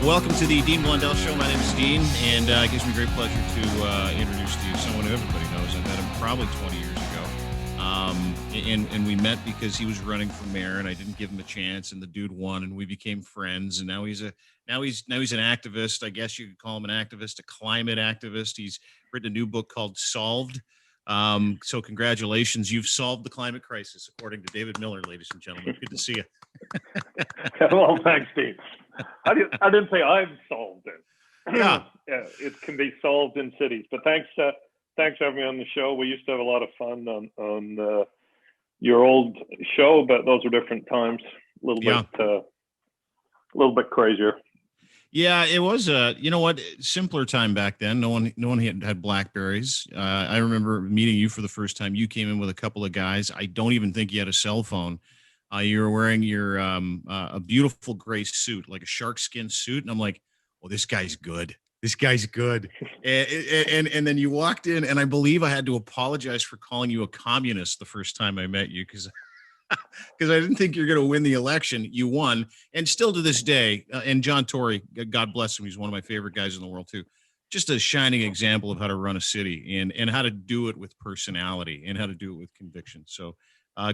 Welcome to the Dean Blundell Show. My name is Dean, and it gives me great pleasure to introduce to you someone who everybody knows. I met him probably 20 years ago, and we met because he was running for mayor, and I didn't give him a chance, and the dude won, and we became friends. And now he's an activist. I guess you could call him an activist, a climate activist. He's written a new book called Solved. So congratulations, you've solved the climate crisis, according to David Miller, ladies and gentlemen. Good to see you. Well, thanks, Steve. I didn't say I've solved it. Yeah. Yeah, it can be solved in cities. But thanks for having me on the show. We used to have a lot of fun on your old show, but those were different times. A little bit crazier. Yeah, it was you know what, simpler time back then. No one had BlackBerries. I remember meeting you for the first time. You came in with a couple of guys. I don't even think you had a cell phone. You were wearing your a beautiful gray suit, like a shark skin suit, and I'm like, "Oh, this guy's good. This guy's good." and then you walked in, and I believe I had to apologize for calling you a communist the first time I met you because I didn't think you're going to win the election. You won, and still to this day. And John Tory, God bless him, he's one of my favorite guys in the world too. Just a shining example of how to run a city and how to do it with personality and how to do it with conviction. So.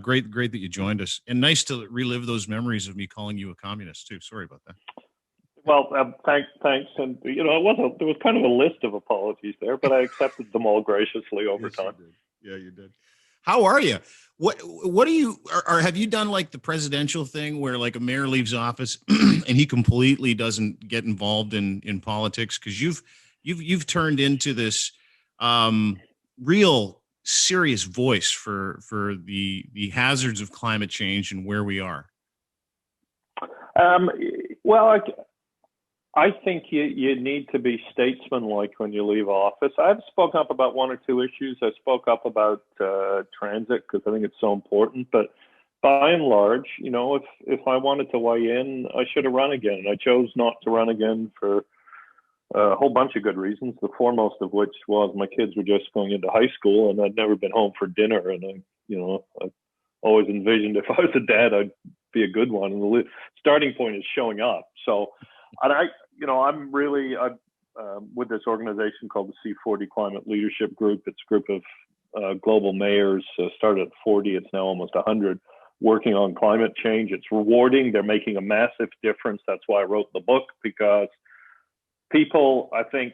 Great that you joined us, and nice to relive those memories of me calling you a communist too. Sorry about that. Well, thanks, and there was kind of a list of apologies there, but I accepted them all graciously over time. You did. Yeah, you did. How are you? What do you or have you done like the presidential thing where like a mayor leaves office and he completely doesn't get involved in politics? Because you've turned into this real serious voice for the hazards of climate change and where we are. Well, I think you need to be statesman-like when you leave office. I've spoken up about one or two issues. I spoke up about transit because I think it's so important. But by and large, if I wanted to weigh in, I should have run again. I chose not to run again for a whole bunch of good reasons, the foremost of which was my kids were just going into high school and I'd never been home for dinner. And I always envisioned if I was a dad, I'd be a good one. And the starting point is showing up. So, and I'm really with this organization called the C40 Climate Leadership Group. It's a group of global mayors, started at 40. It's now almost 100, working on climate change. It's rewarding. They're making a massive difference. That's why I wrote the book, because people, I think,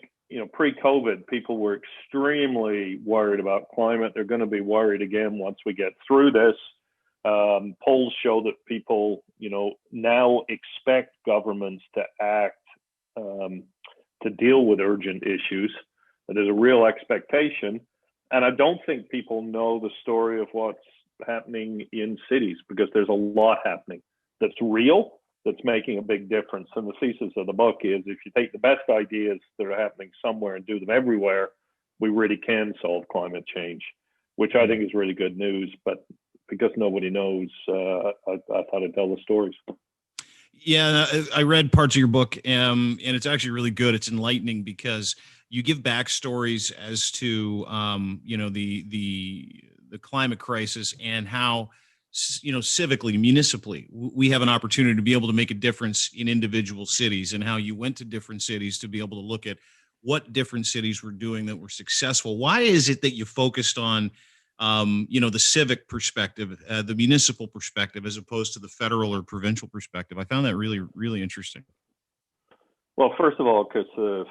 pre-COVID, people were extremely worried about climate. They're going to be worried again once we get through this. Polls show that people, now expect governments to act to deal with urgent issues. There's a real expectation. And I don't think people know the story of what's happening in cities, because there's a lot happening that's real, that's making a big difference. And the thesis of the book is, if you take the best ideas that are happening somewhere and do them everywhere, we really can solve climate change, which I think is really good news. But because nobody knows, I thought I'd tell the stories. Yeah, I read parts of your book, and it's actually really good. It's enlightening because you give backstories as to, the climate crisis and how, civically, municipally, we have an opportunity to be able to make a difference in individual cities, and how you went to different cities to be able to look at what different cities were doing that were successful. Why is it that you focused on, the civic perspective, the municipal perspective, as opposed to the federal or provincial perspective? I found that really, really interesting. Well, first of all, because the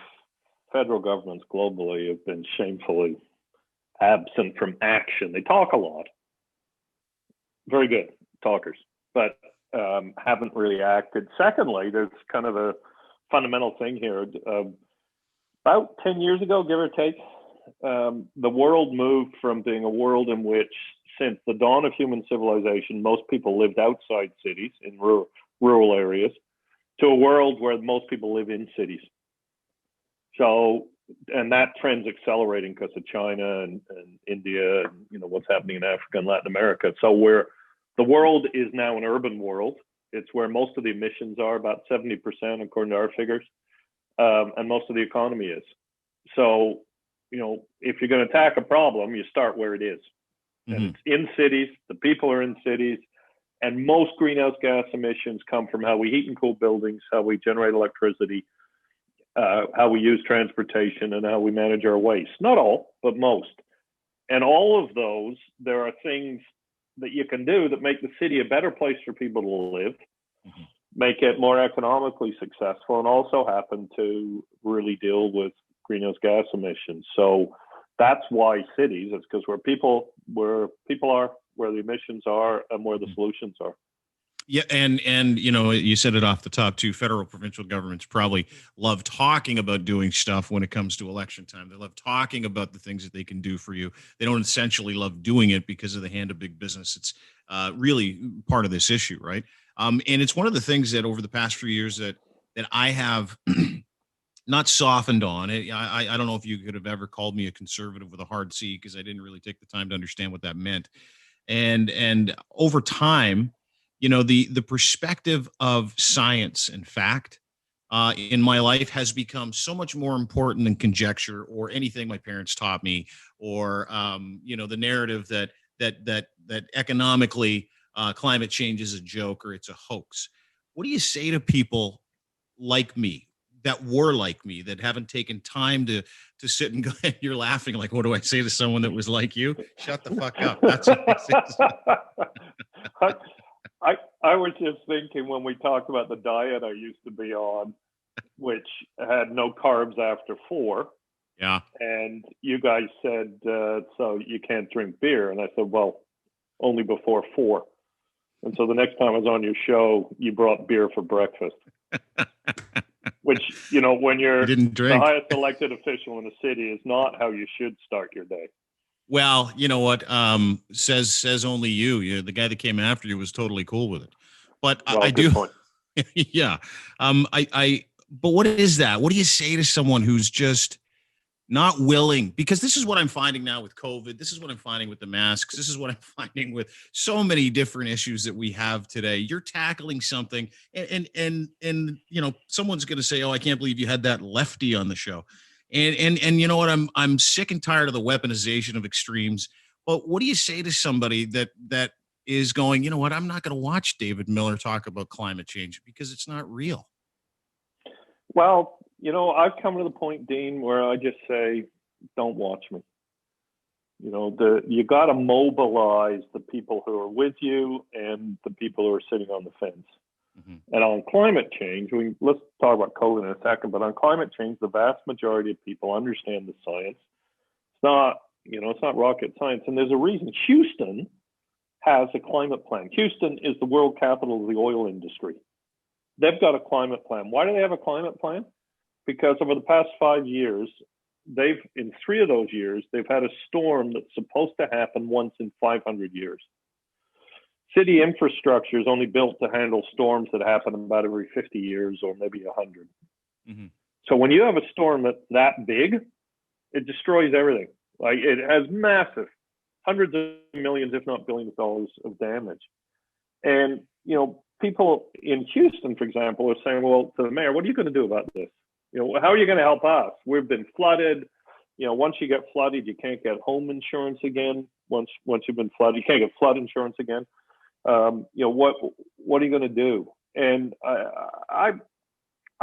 federal governments globally have been shamefully absent from action. They talk a lot. Very good talkers, but haven't really acted. Secondly, there's kind of a fundamental thing here. About 10 years ago, give or take, the world moved from being a world in which, since the dawn of human civilization, most people lived outside cities in rural areas, to a world where most people live in cities. So, and that trend's accelerating because of China and India and what's happening in Africa and Latin America. So the world is now an urban world. It's where most of the emissions are, about 70% according to our figures, and most of the economy is. So, if you're going to attack a problem, you start where it is. And it's in cities, the people are in cities, and most greenhouse gas emissions come from how we heat and cool buildings, how we generate electricity, how we use transportation, and how we manage our waste. Not all, but most. And all of those, there are things that you can do that make the city a better place for people to live, make it more economically successful, and also happen to really deal with greenhouse gas emissions. So that's why cities, it's because where people are, where the emissions are, and where the solutions are. Yeah, and you know, you said it off the top too. Federal, provincial governments probably love talking about doing stuff when it comes to election time. They love talking about the things that they can do for you. They don't essentially love doing it because of the hand of big business. It's really part of this issue, right? And it's one of the things that over the past few years that I have not softened on. I don't know if you could have ever called me a conservative with a hard C, because I didn't really take the time to understand what that meant. And over time, you know, the perspective of science and fact in my life has become so much more important than conjecture or anything my parents taught me, or you know, the narrative that economically climate change is a joke or it's a hoax. What do you say to people like me, that were like me, that haven't taken time to sit and go? You're laughing like, what do I say to someone that was like you? Shut the fuck up. That's what I say. I was just thinking when we talked about the diet I used to be on, which had no carbs after 4. Yeah. And you guys said, so you can't drink beer. And I said, well, only before 4. And so the next time I was on your show, you brought beer for breakfast. Which, you know, when you're the highest elected official in the city, is not how you should start your day. Well, you know what? Says only you. The guy that came after you was totally cool with it. But well, I do. Point. Yeah. But what is that? What do you say to someone who's just not willing? Because this is what I'm finding now with COVID. This is what I'm finding with the masks. This is what I'm finding with so many different issues that we have today. You're tackling something, and you know, someone's going to say, "Oh, I can't believe you had that lefty on the show." And you know what? I'm sick and tired of the weaponization of extremes. But what do you say to somebody that is going, you know what? I'm not going to watch David Miller talk about climate change because it's not real. Well, you know, I've come to the point, Dean, where I just say, don't watch me. You know, you got to mobilize the people who are with you and the people who are sitting on the fence. Mm-hmm. And on climate change, let's talk about COVID in a second, but on climate change, the vast majority of people understand the science. It's not rocket science. And there's a reason. Houston has a climate plan. Houston is the world capital of the oil industry. They've got a climate plan. Why do they have a climate plan? Because over the past 5 years, in 3 of those years, they've had a storm that's supposed to happen once in 500 years. City infrastructure is only built to handle storms that happen about every 50 years or maybe 100. Mm-hmm. So when you have a storm that's that big, it destroys everything. Like, it has massive, hundreds of millions, if not billions of dollars of damage. And, you know, people in Houston, for example, are saying, well, to the mayor, what are you going to do about this? You know, how are you going to help us? We've been flooded. You know, once you get flooded, you can't get home insurance again. Once you've been flooded, you can't get flood insurance again. You know, what are you going to do? And I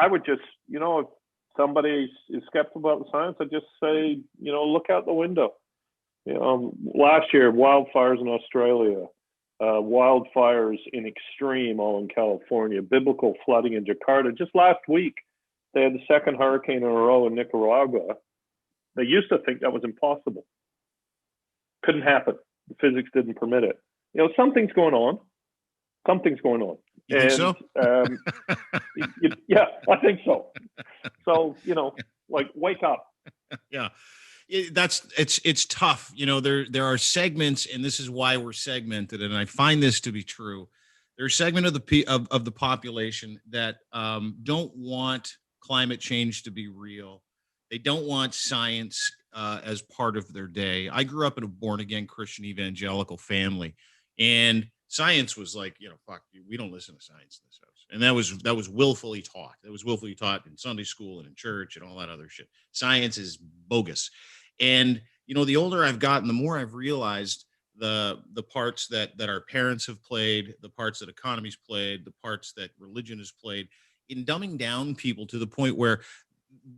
would just, you know, if somebody is skeptical about the science, I'd just say, you know, look out the window. You know, last year, wildfires in Australia, wildfires in extreme, all in California, biblical flooding in Jakarta. Just last week, they had the second hurricane in a row in Nicaragua. They used to think that was impossible. Couldn't happen. The physics didn't permit it. You know, something's going on. You think so? Yeah, I think so. So, you know, like, wake up. Yeah. It's tough. You know, there are segments, and this is why we're segmented. And I find this to be true. There's a segment of the population that don't want climate change to be real. They don't want science as part of their day. I grew up in a born again Christian evangelical family, and science was like, you know, fuck you. We don't listen to science in this house. And that was willfully taught. That was willfully taught in Sunday school and in church and all that other shit. Science is bogus. And, you know, the older I've gotten, the more I've realized the parts that our parents have played, the parts that economy's played, the parts that religion has played in dumbing down people to the point where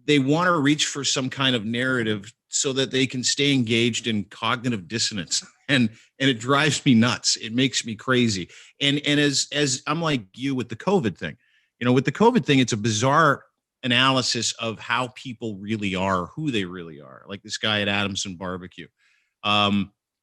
they want to reach for some kind of narrative so that they can stay engaged in cognitive dissonance. And it drives me nuts. It makes me crazy. And as I'm like you with the COVID thing, with the COVID thing, it's a bizarre analysis of how people really are, who they really are. Like this guy at Adamson Barbecue.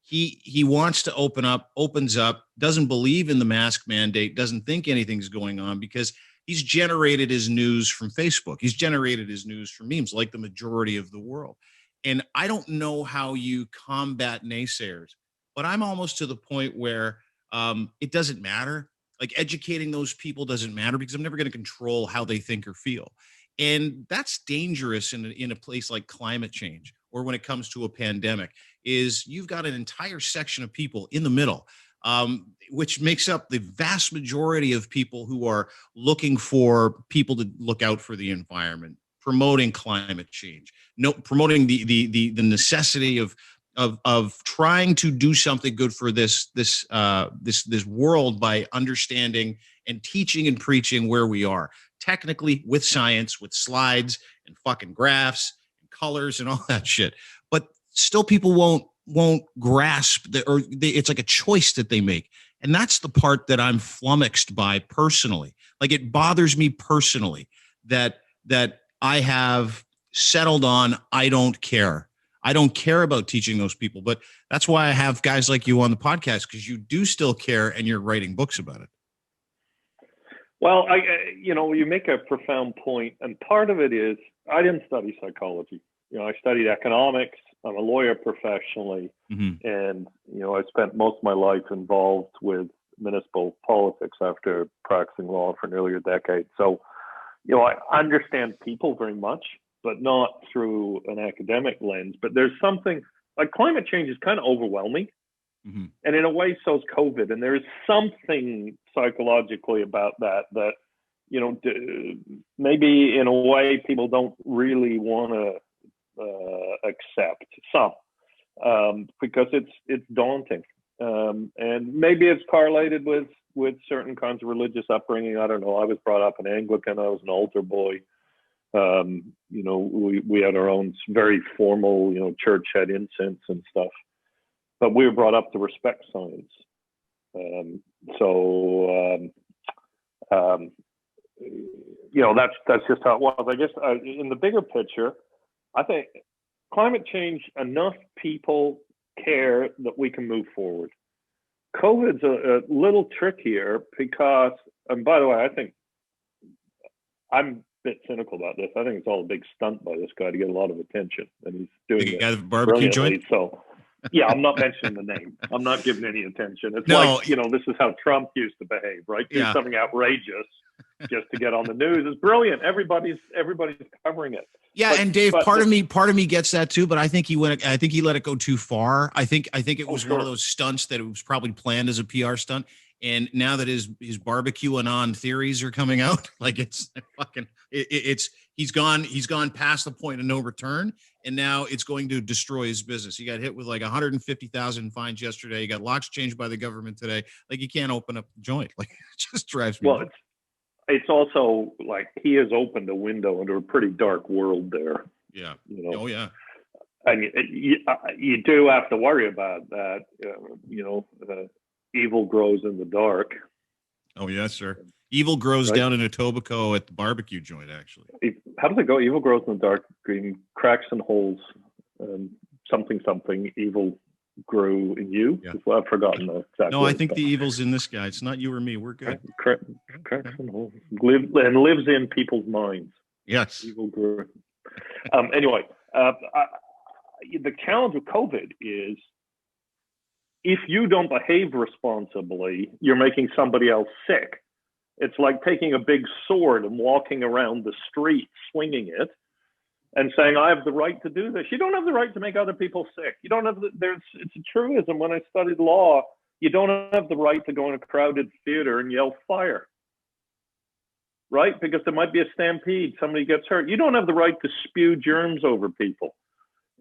He wants to opens up, doesn't believe in the mask mandate, doesn't think anything's going on because he's generated his news from Facebook. He's generated his news from memes like the majority of the world. And I don't know how you combat naysayers, but I'm almost to the point where it doesn't matter. Like educating those people doesn't matter because I'm never going to control how they think or feel. And that's dangerous in a place like climate change or when it comes to a pandemic is you've got an entire section of people in the middle, which makes up the vast majority of people who are looking for people to look out for the environment, promoting climate change, promoting the necessity of trying to do something good for this world by understanding and teaching and preaching where we are technically with science, with slides and fucking graphs and colors and all that shit. But still people won't grasp it's like a choice that they make. And that's the part that I'm flummoxed by personally. Like it bothers me personally that I have settled on, I don't care. I don't care about teaching those people, but that's why I have guys like you on the podcast, because you do still care and you're writing books about it. Well, you make a profound point, and part of it is I didn't study psychology. I studied economics. I'm a lawyer professionally, and I spent most of my life involved with municipal politics after practicing law for nearly a decade. So, I understand people very much, but not through an academic lens. But there's something like climate change is kind of overwhelming. And in a way, so is COVID. And there is something psychologically about that, maybe in a way people don't really want to accept because it's daunting. And maybe it's correlated with certain kinds of religious upbringing. I don't know. I was brought up an Anglican. I was an altar boy. We had our own very formal, church had incense and stuff. But we were brought up to respect science. That's just how it was. I guess in the bigger picture, I think climate change, enough people care that we can move forward. COVID's a little trickier because, and by the way, I think I'm a bit cynical about this. I think it's all a big stunt by this guy to get a lot of attention, and he's doing it barbecue joint. So. Yeah, I'm not mentioning the name. I'm not giving any attention. It's this is how Trump used to behave, right? Do something outrageous just to get on the news. It's brilliant. Everybody's covering it. Yeah, and Dave, part of me gets that too, but I think he let it go too far. I think it was one of those stunts that it was probably planned as a PR stunt. And now that his barbecue and on theories are coming out, like he's gone past the point of no return, and now it's going to destroy his business. He got hit with like 150,000 fines yesterday. He got locks changed by the government today. Like you can't open up the joint. Like it just drives me. Well, it's also like he has opened a window into a pretty dark world there. Yeah. Oh yeah. And you do have to worry about that. Evil grows in the dark. Oh, yes, sir. Evil grows down in Etobicoke at the barbecue joint, actually. How does it go? Evil grows in the dark, green cracks and holes, something evil grew in you. Yeah. Well, I've forgotten the exact. No, I think the evil's in this guy. It's not you or me. We're good. Cracks and holes. Lives in people's minds. Yes. Evil grew. Anyway, the challenge with COVID is, if you don't behave responsibly, you're making somebody else sick. It's like taking a big sword and walking around the street swinging it and saying, I have the right to do this. You don't have the right to make other people sick. You don't have it's a truism. When I studied law, you don't have the right to go in a crowded theater and yell fire, right? Because there might be a stampede, somebody gets hurt. You don't have the right to spew germs over people.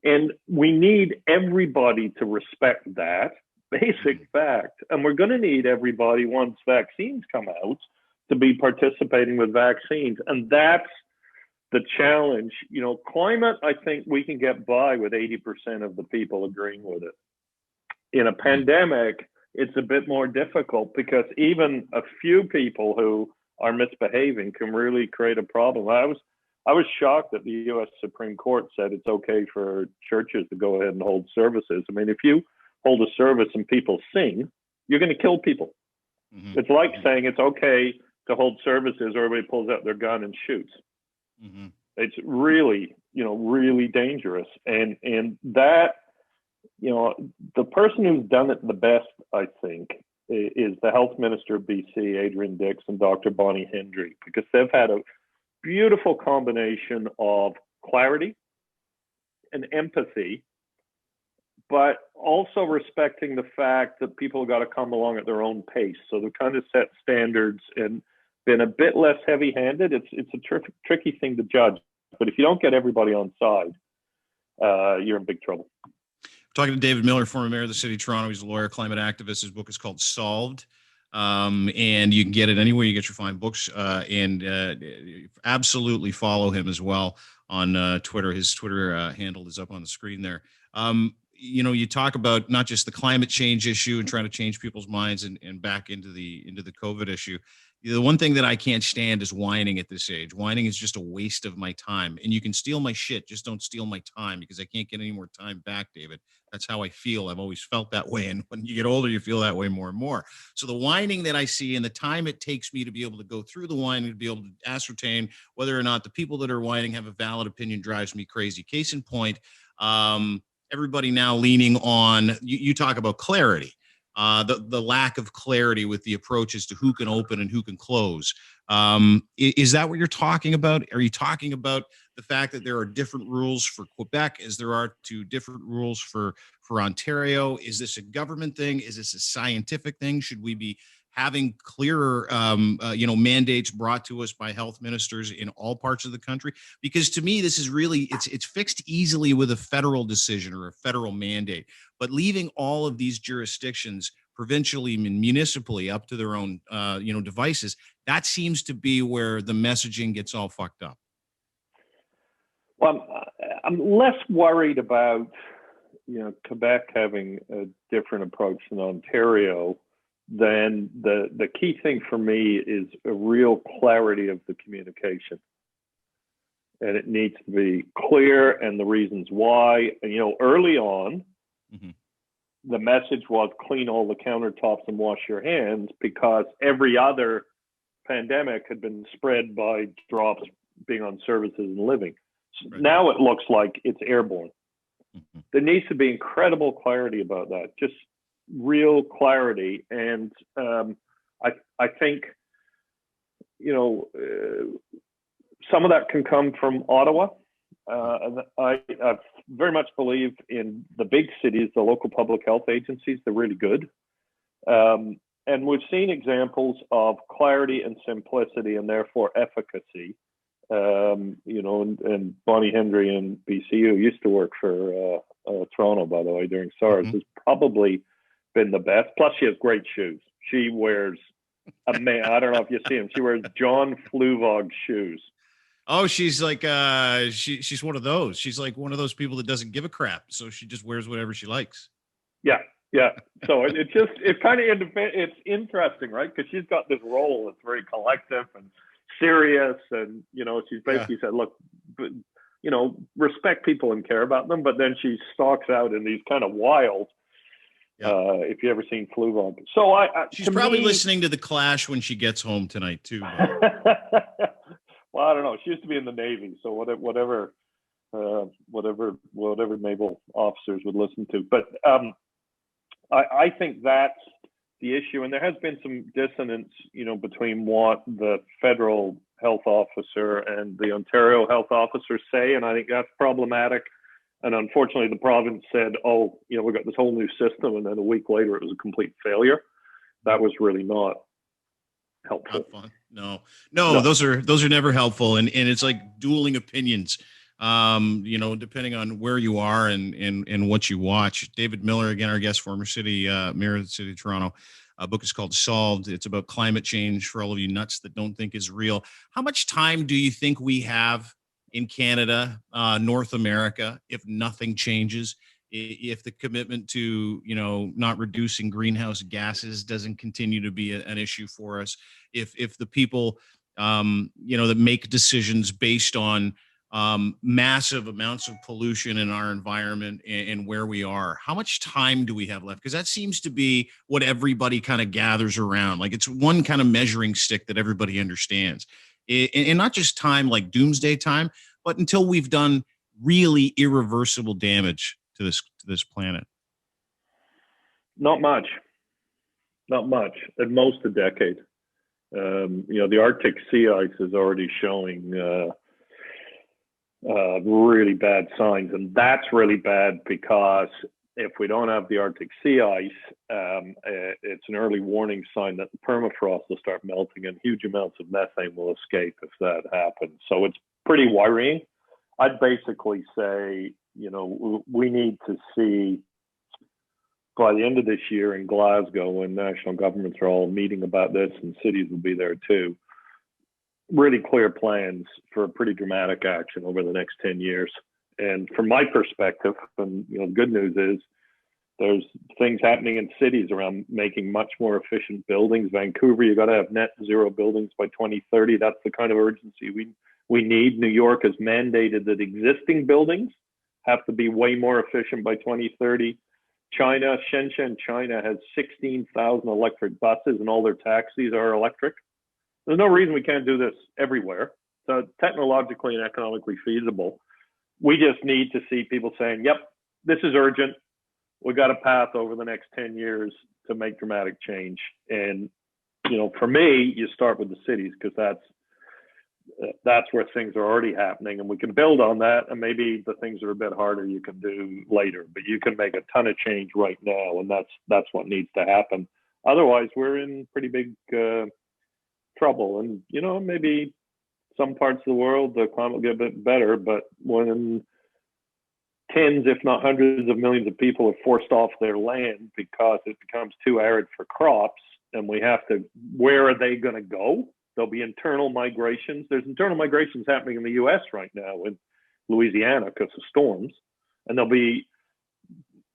And we need everybody to respect that basic fact. And we're going to need everybody, once vaccines come out, to be participating with vaccines. And that's the challenge, climate, I think we can get by with 80% of the people agreeing with it. In a pandemic, it's a bit more difficult because even a few people who are misbehaving can really create a problem. I was shocked that the U.S. Supreme Court said it's okay for churches to go ahead and hold services. I mean, if you hold a service and people sing, you're going to kill people. Mm-hmm. It's like saying it's okay to hold services or everybody pulls out their gun and shoots. Mm-hmm. It's really, really dangerous. And that, the person who's done it the best, I think, is the health minister of BC, Adrian Dix, and Dr. Bonnie Hendry, because they've had a beautiful combination of clarity and empathy, but also respecting the fact that people have got to come along at their own pace. So they've kind of set standards and been a bit less heavy-handed. It's a tricky thing to judge, but if you don't get everybody on side, you're in big trouble. Talking to David Miller, former mayor of the city of Toronto. He's a lawyer, climate activist. His book is called Solved. And you can get it anywhere you get your fine books, and absolutely follow him as well on Twitter. His Twitter handle is up on the screen there. You talk about not just the climate change issue and trying to change people's minds and back into the COVID issue. The one thing that I can't stand is whining at this age. Whining is just a waste of my time. And you can steal my shit, just don't steal my time, because I can't get any more time back, David. That's how I feel. I've always felt that way. And when you get older, you feel that way more and more. So the whining that I see and the time it takes me to be able to go through the whining, to be able to ascertain whether or not the people that are whining have a valid opinion, drives me crazy. Case in point, everybody now leaning on, you talk about clarity. The lack of clarity with the approaches to who can open and who can close. Is that what you're talking about? Are you talking about the fact that there are different rules for Quebec as there are different rules for Ontario? Is this a government thing? Is this a scientific thing? Should we be having clearer, mandates brought to us by health ministers in all parts of the country? Because to me, this is really, it's fixed easily with a federal decision or a federal mandate, but leaving all of these jurisdictions provincially and municipally up to their own, devices, that seems to be where the messaging gets all fucked up. Well, I'm less worried about, Quebec having a different approach than Ontario. Then the key thing for me is a real clarity of the communication. And it needs to be clear and the reasons why. And, early on, the message was clean all the countertops and wash your hands, because every other pandemic had been spread by drops being on services and living. So now it looks like it's airborne. There needs to be incredible clarity about that. Just real clarity. And I think, some of that can come from Ottawa. I very much believe in the big cities, the local public health agencies. They're really good. And we've seen examples of clarity and simplicity and therefore efficacy. And Bonnie Hendry in BCU used to work for Toronto, by the way, during SARS, has probably been the best. Plus, she has great shoes. She wears, I don't know if you see them, she wears John Fluvog shoes. Oh, she's like, she's one of those. She's like one of those people that doesn't give a crap. So she just wears whatever she likes. Yeah. So it's interesting, right? Because she's got this role that's very collective and serious. And, she's basically said, look, respect people and care about them. But then she stalks out in these kind of wild, if you ever seen Fluvog. So she's probably listening to The Clash when she gets home tonight too. Well, I don't know. She used to be in the Navy, so whatever naval officers would listen to. But I think that's the issue, and there has been some dissonance, between what the federal health officer and the Ontario health officer say, and I think that's problematic. And unfortunately, the province said, "Oh, we've got this whole new system," and then a week later, it was a complete failure. That was really not helpful. Not fun. No, those are never helpful. And it's like dueling opinions, depending on where you are and what you watch. David Miller, again, our guest, former mayor of the city of Toronto. Book is called Solved. It's about climate change for all of you nuts that don't think is real. How much time do you think we have in Canada, North America, if nothing changes, if the commitment to, not reducing greenhouse gases doesn't continue to be an issue for us, if the people, that make decisions based on massive amounts of pollution in our environment and where we are, how much time do we have left? Because that seems to be what everybody kind of gathers around. Like, it's one kind of measuring stick that everybody understands, and not just time like doomsday time, but until we've done really irreversible damage to this planet. Not much. At most a decade. The Arctic sea ice is already showing really bad signs, and that's really bad because if we don't have the Arctic sea ice, it's an early warning sign that the permafrost will start melting and huge amounts of methane will escape if that happens. So it's pretty worrying. I'd basically say, we need to see by the end of this year in Glasgow, when national governments are all meeting about this and cities will be there too, really clear plans for pretty dramatic action over the next 10 years. And from my perspective, and the good news is there's things happening in cities around making much more efficient buildings. Vancouver, you got to have net zero buildings by 2030. That's the kind of urgency we need. New York has mandated that existing buildings have to be way more efficient by 2030. Shenzhen, China has 16,000 electric buses and all their taxis are electric. There's no reason we can't do this everywhere. So it's technologically and economically feasible. We just need to see people saying, yep, this is urgent. We got a path over the next 10 years to make dramatic change. And, for me, you start with the cities because that's where things are already happening, and we can build on that. And maybe the things that are a bit harder you can do later, but you can make a ton of change right now. And that's what needs to happen. Otherwise, we're in pretty big trouble. And, maybe some parts of the world, the climate will get a bit better, but when tens, if not hundreds of millions of people are forced off their land because it becomes too arid for crops, and where are they going to go? There'll be internal migrations. There's internal migrations happening in the U.S. right now in Louisiana because of storms, and there'll be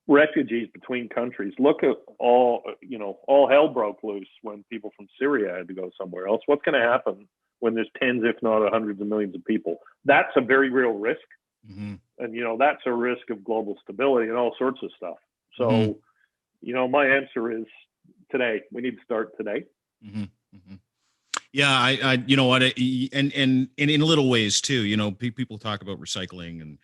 refugees between countries. Look at all hell broke loose when people from Syria had to go somewhere else. What's going to happen when there's tens, if not hundreds of millions of people? That's a very real risk. Mm-hmm. And, that's a risk of global stability and all sorts of stuff. So, my answer is today. We need to start today. Mm-hmm. Mm-hmm. Yeah, I you know what, and in little ways too. People talk about recycling and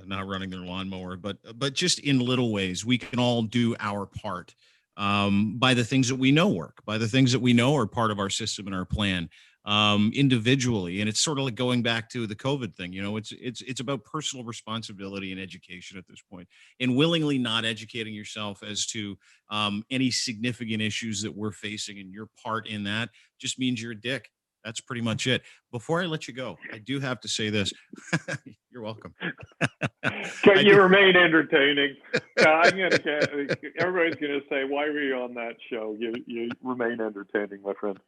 not running their lawnmower, but just in little ways, we can all do our part by the things that we know work, by the things that we know are part of our system and our plan individually. And it's sort of like going back to the COVID thing. It's about personal responsibility and education at this point, and willingly not educating yourself as to any significant issues that we're facing, and your part in that just means you're a dick. That's pretty much it. Before I let you go, I do have to say this. You're welcome. You remain entertaining. Everybody's going to say, why were you on that show? You remain entertaining, my friend.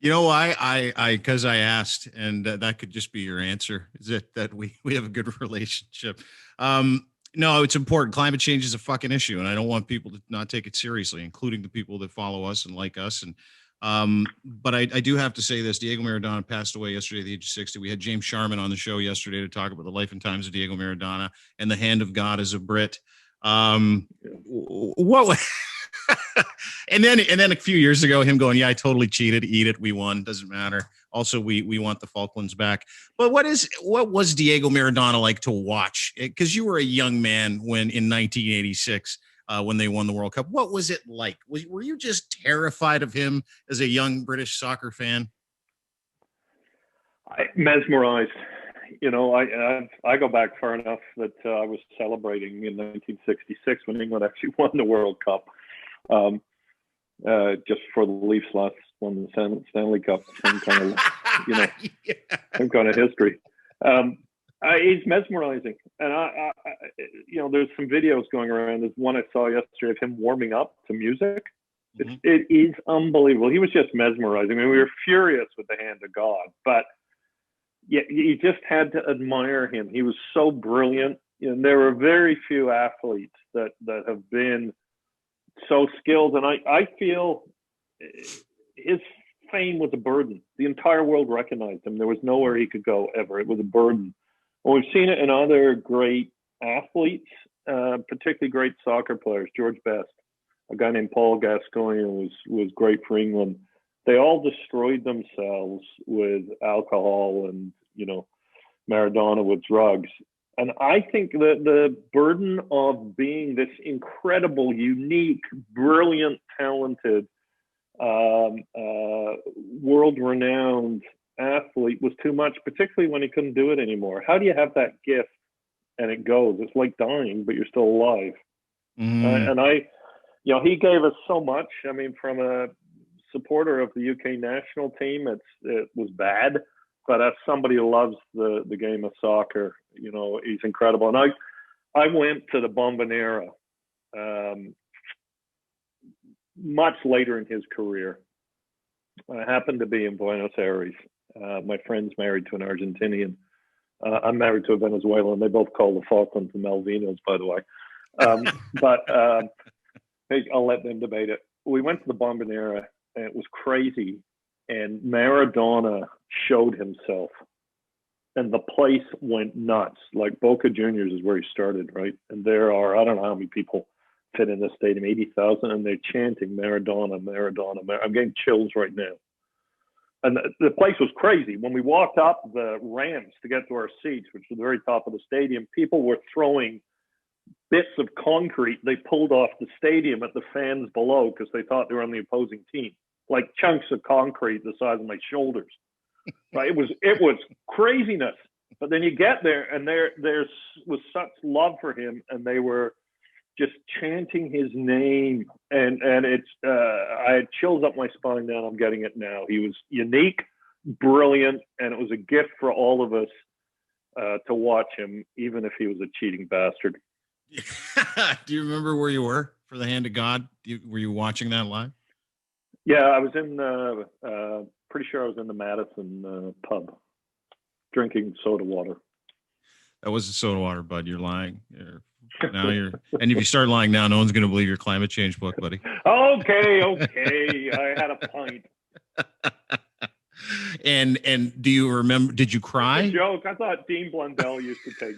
You know why? Because I asked, and that could just be your answer. Is it that we have a good relationship? No, it's important. Climate change is a fucking issue, and I don't want people to not take it seriously, including the people that follow us and like us. And but I do have to say this: Diego Maradona passed away yesterday at the age of 60. We had James Sharman on the show yesterday to talk about the life and times of Diego Maradona and the hand of God as a Brit. What? and then a few years ago, him going, "Yeah, I totally cheated. Eat it. We won. Doesn't matter. Also, we want the Falklands back." But what was Diego Maradona like to watch? Because you were a young man when in 1986. When they won the World Cup. What was it like? Were you just terrified of him as a young British soccer fan? Mesmerized. I go back far enough that I was celebrating in 1966 when England actually won the World Cup. Just before the Leafs won the Stanley Cup. Some kind of, some kind of history. He's mesmerizing, and I there's some videos going around. There's one I saw yesterday of him warming up to music. Mm-hmm. It is unbelievable. He was just mesmerizing. I mean, we were furious with the hand of God, but you just had to admire him. He was so brilliant. And there are very few athletes that have been so skilled. And I feel his fame was a burden. The entire world recognized him. There was nowhere he could go ever. It was a burden. And we've seen it in other great athletes, particularly great soccer players. George Best, a guy named Paul Gascoigne was great for England. They all destroyed themselves with alcohol and, Maradona with drugs. And I think that the burden of being this incredible, unique, brilliant, talented, world-renowned athlete was too much, particularly when he couldn't do it anymore. How do you have that gift and it goes? It's like dying, but you're still alive. And he gave us so much. I mean, from a supporter of the UK national team, it was bad. But as somebody who loves the game of soccer, he's incredible. And I went to the Bombonera much later in his career. I happened to be in Buenos Aires. My friend's married to an Argentinian. I'm married to a Venezuelan. They both call the Falklands the Malvinas, by the way. I'll let them debate it. We went to the Bombonera, and it was crazy. And Maradona showed himself. And the place went nuts. Like Boca Juniors is where he started, right? And there are, I don't know how many people fit in the stadium, 80,000, and they're chanting Maradona, Maradona, I'm getting chills right now. And the place was crazy. When we walked up the ramps to get to our seats, which was the very top of the stadium, people were throwing bits of concrete they pulled off the stadium at the fans below because they thought they were on the opposing team, like chunks of concrete the size of my shoulders. Right? It was craziness. But then you get there, and there was such love for him, and they were just chanting his name, and it's I had chills up my spine. Now I'm getting it now. He was unique, brilliant, and it was a gift for all of us to watch him, even if he was a cheating bastard. Do you remember where you were for the Hand of God? Were you watching that live? Yeah, I was in. Pretty sure I was in the Madison pub, drinking soda water. That wasn't soda water, bud. You're lying. And if you start lying now, no one's going to believe your climate change book, buddy. Okay. I had a pint. And do you remember? Did you cry? It's a joke. I thought Dean Blundell used to take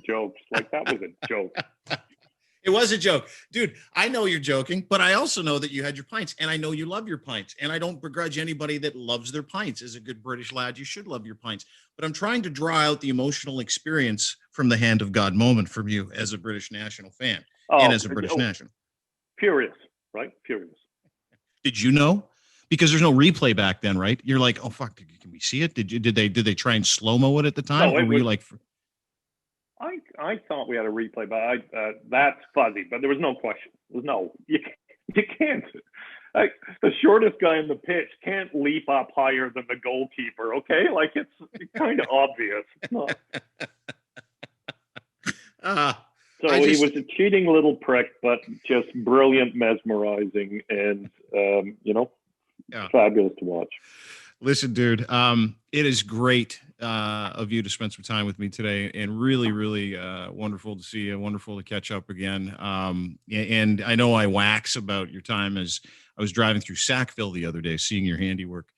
jokes. Like that was a joke. It was a joke. Dude, I know you're joking, but I also know that you had your pints, and I know you love your pints, and I don't begrudge anybody that loves their pints. As a good British lad, you should love your pints. But I'm trying to draw out the emotional experience from the Hand of God moment from you as a British national fan and as a British national. Furious, right? Furious. Did you know? Because there's no replay back then, right? You're like, oh fuck, can we see it? Did they try and slow-mo it at the time? No, or were you like... I thought we had a replay, but that's fuzzy. But there was no question. You can't. Like, the shortest guy in the pitch can't leap up higher than the goalkeeper. Okay, like it's kind of obvious. It's not. He was a cheating little prick, but just brilliant, mesmerizing, and fabulous to watch. Listen, dude, it is great of you to spend some time with me today, and really, really wonderful to see you, wonderful to catch up again. And I know I wax about your time as I was driving through Sackville the other day, seeing your handiwork.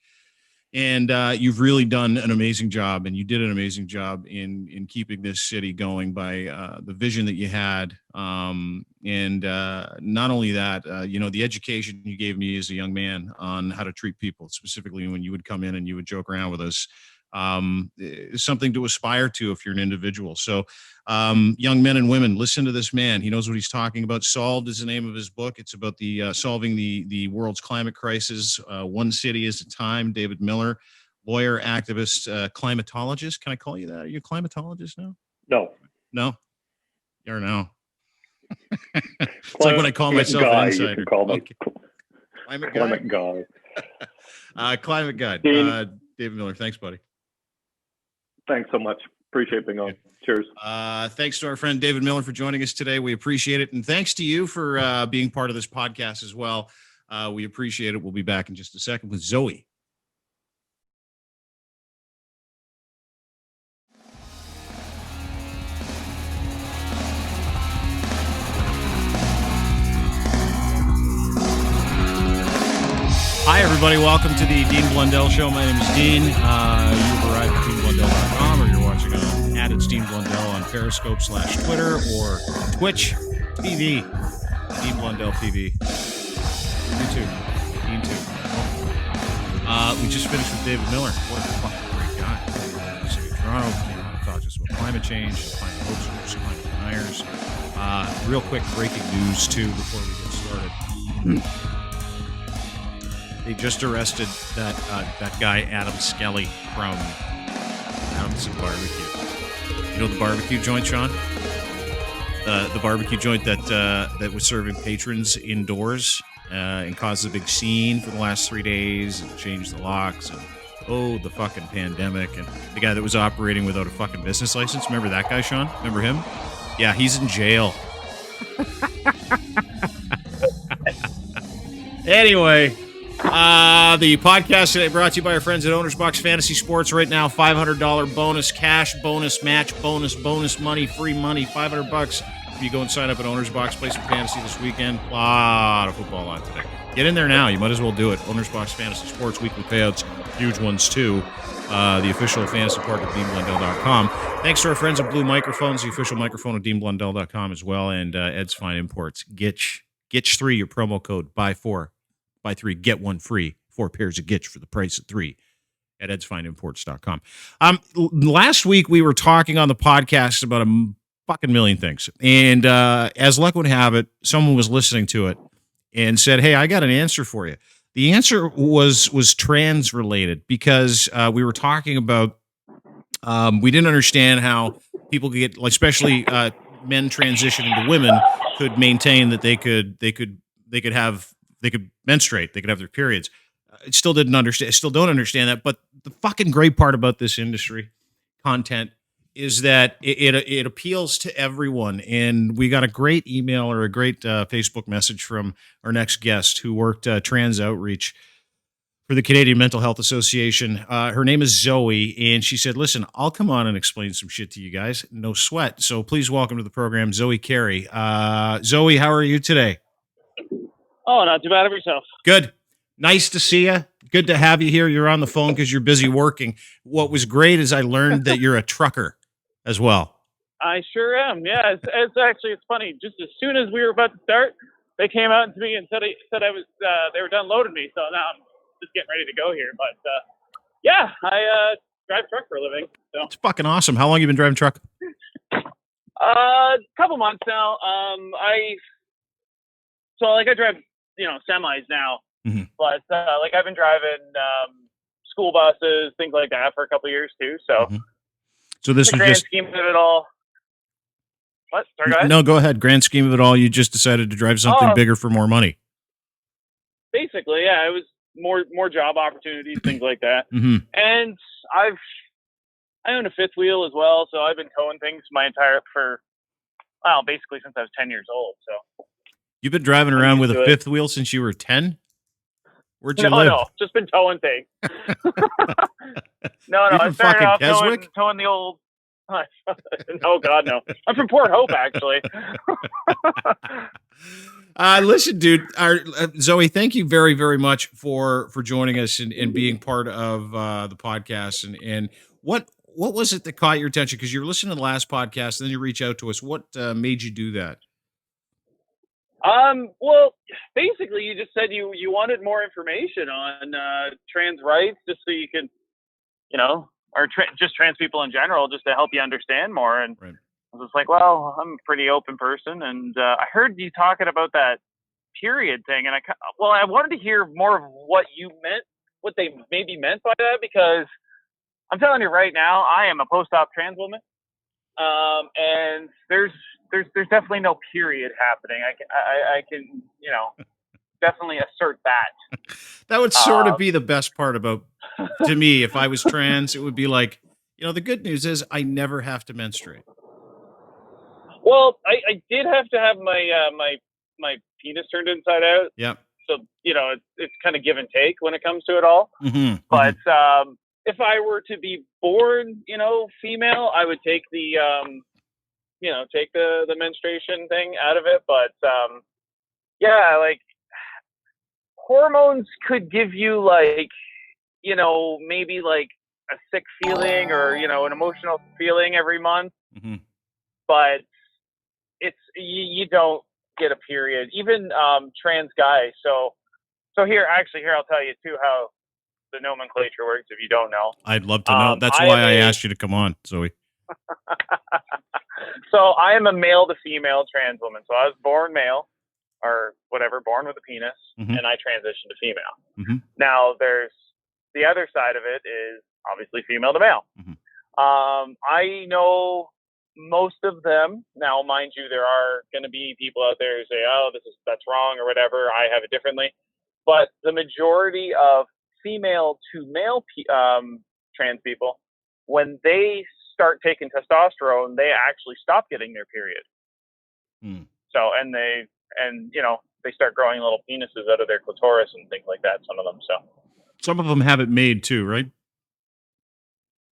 And you've really done an amazing job, and you did an amazing job in keeping this city going by the vision that you had. And not only that, the education you gave me as a young man on how to treat people, specifically when you would come in and you would joke around with us, is something to aspire to if you're an individual. So young men and women, listen to this man. He knows what he's talking about. Solved is the name of his book. It's about the solving the world's climate crisis, one city at a time. David Miller, lawyer, activist, climatologist. Can I call you that? Are you a climatologist now? No? Or no? It's like when I call myself an insider. You can call me. Okay. Climate guy. Climate guy. David Miller, thanks, buddy. Thanks so much. Appreciate being on. Cheers. Thanks to our friend David Miller for joining us today. We appreciate it. And thanks to you for being part of this podcast as well. We appreciate it. We'll be back in just a second with Zoey. Hi, everybody. Welcome to the Dean Blundell Show. My name is Dean. You've arrived at DeanBlundell.com, or you're watching on at Dean Blundell on Periscope / Twitter or Twitch TV. Dean Blundell TV. YouTube. Dean Tube. We just finished with David Miller. What a fucking great guy. City of Toronto. Talk to us about climate change, climate hoaxers, climate deniers. Real quick breaking news, too, before we get started. They just arrested that guy, Adam Skelly, from Adam's Barbecue. You know the barbecue joint, Sean? The barbecue joint that was serving patrons indoors and caused a big scene for the last 3 days and changed the locks and the fucking pandemic, and the guy that was operating without a fucking business license. Remember that guy, Sean? Remember him? Yeah, he's in jail. Anyway, the podcast today brought to you by our friends at Owner's Box Fantasy Sports. Right now, $500 bonus, cash bonus, match bonus money, free money, $500. If you go and sign up at Owner's Box, play some fantasy this weekend. A lot of football on today. Get in there now. You might as well do it. Owner's Box Fantasy Sports, weekly payouts, huge ones too. The official fantasy partner of DeanBlundell.com. Thanks to our friends at Blue Microphones, the official microphone of DeanBlundell.com as well, and Ed's Fine Imports. Gitch3, your promo code. Buy 4, buy 3, get 1 free. 4 pairs of Gitch for the price of 3 at edsfineimports.com. Last week we were talking on the podcast about a fucking million things, and as luck would have it, someone was listening to it and said, "Hey, I got an answer for you." The answer was trans related, because we were talking about we didn't understand how people could get, especially men transition into women, could maintain that they could menstruate, they could have their periods. I still don't understand that. But the fucking great part about this industry content is that it appeals to everyone. And we got a great email or a great Facebook message from our next guest who worked trans outreach for the Canadian Mental Health Association. Her name is Zoe, and she said, "Listen, I'll come on and explain some shit to you guys. No sweat." So please welcome to the program, Zoey Carey. Zoe, how are you today? Oh, not too bad of yourself. Good. Nice to see you. Good to have you here. You're on the phone because you're busy working. What was great is I learned that you're a trucker as well. I sure am. Yeah, it's funny. Just as soon as we were about to start, they came out to me and said I was they were done loading me. So now I'm just getting ready to go here. But yeah, I drive truck for a living. So it's fucking awesome. How long have you been driving truck? A couple months now. I drive semis now, but I've been driving school buses, things like that for a couple of years too. So. So this the was grand just scheme of it all. What? Sorry, go ahead. No, go ahead. Grand scheme of it all, you just decided to drive something bigger for more money. Basically, yeah, it was more job opportunities, things like that. And I own a fifth wheel as well, so I've been towing things basically since I was 10 years old. So you've been driving around with a fifth wheel since you were 10? Where'd you live? No, just been towing things. No, I started off towing the old. Oh God, no! I'm from Port Hope, actually. Listen, dude, Zoe, thank you very, very much for joining us and being part of the podcast. And what was it that caught your attention? Because you're listening to the last podcast, and then you reach out to us. What made you do that? Well, basically, you just said you wanted more information on trans rights, just so you could, or just trans people in general, just to help you understand more. And right. I was just like, well, I'm a pretty open person, and I heard you talking about that period thing, and I wanted to hear more of what you meant, what they maybe meant by that, because I'm telling you right now, I am a post-op trans woman, and there's definitely no period happening. I can definitely assert that. That would sort of be the best part about, to me, if I was trans, it would be like, the good news is I never have to menstruate. Well, I did have to have my penis turned inside out. Yeah. So, it's kind of give and take when it comes to it all. But if I were to be born, female, I would take the menstruation thing out of it. But hormones could give you like, maybe like a sick feeling or, an emotional feeling every month, Mm-hmm. but you don't get a period. Even trans guys. So here I'll tell you too how the nomenclature works if you don't know. I'd love to know. That's why I asked you to come on, Zoe. So I am a male to female trans woman. So I was born male or whatever, born with a penis, Mm-hmm. and I transitioned to female. Mm-hmm. Now there's the other side of it is obviously female to male. Mm-hmm. I know most of them. Now, mind you, there are going to be people out there who say, "Oh, that's wrong" or whatever. I have it differently. But the majority of female to male trans people, when they start taking testosterone, they actually stop getting their period. Mm. So, and they start growing little penises out of their clitoris and things like that. Some of them. So, some of them have it made too, right?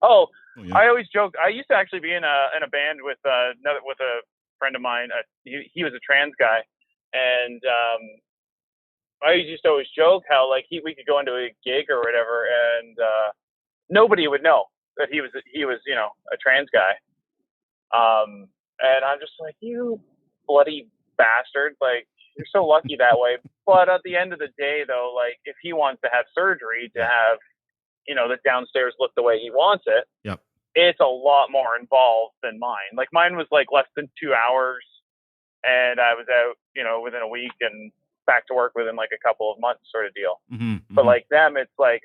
Oh, yeah. I always joke. I used to actually be in a band with a friend of mine. He was a trans guy, and I used to always joke how like we could go into a gig or whatever, and nobody would know that he was a trans guy. And I'm just like, you bloody bastard! Like, you're so lucky that way. But at the end of the day, though, like if he wants to have surgery to have the downstairs look the way he wants it, yep, it's a lot more involved than mine. Like mine was like less than 2 hours, and I was out within a week and back to work within like a couple of months sort of deal. Mm-hmm. But like them, it's like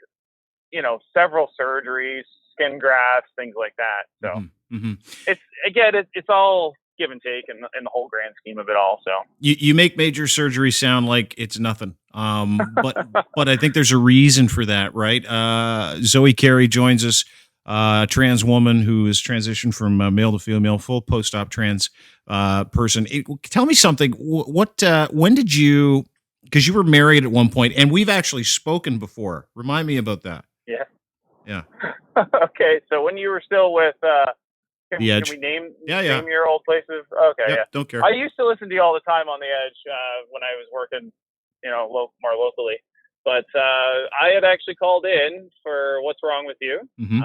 several surgeries, skin grafts, things like that. So mm-hmm. it's all give and take in the whole grand scheme of it all. So you make major surgery sound like it's nothing. But I think there's a reason for that, right? Zoey Carey joins us, trans woman who is transitioned from male to female, full post-op trans person. Tell me something. When did you? Because you were married at one point, and we've actually spoken before. Remind me about that. Yeah. Okay, so when you were still with can we name your old places? Okay, yep, yeah. Don't care. I used to listen to you all the time on the Edge when I was working, more locally. But I had actually called in for What's Wrong With You, mm-hmm.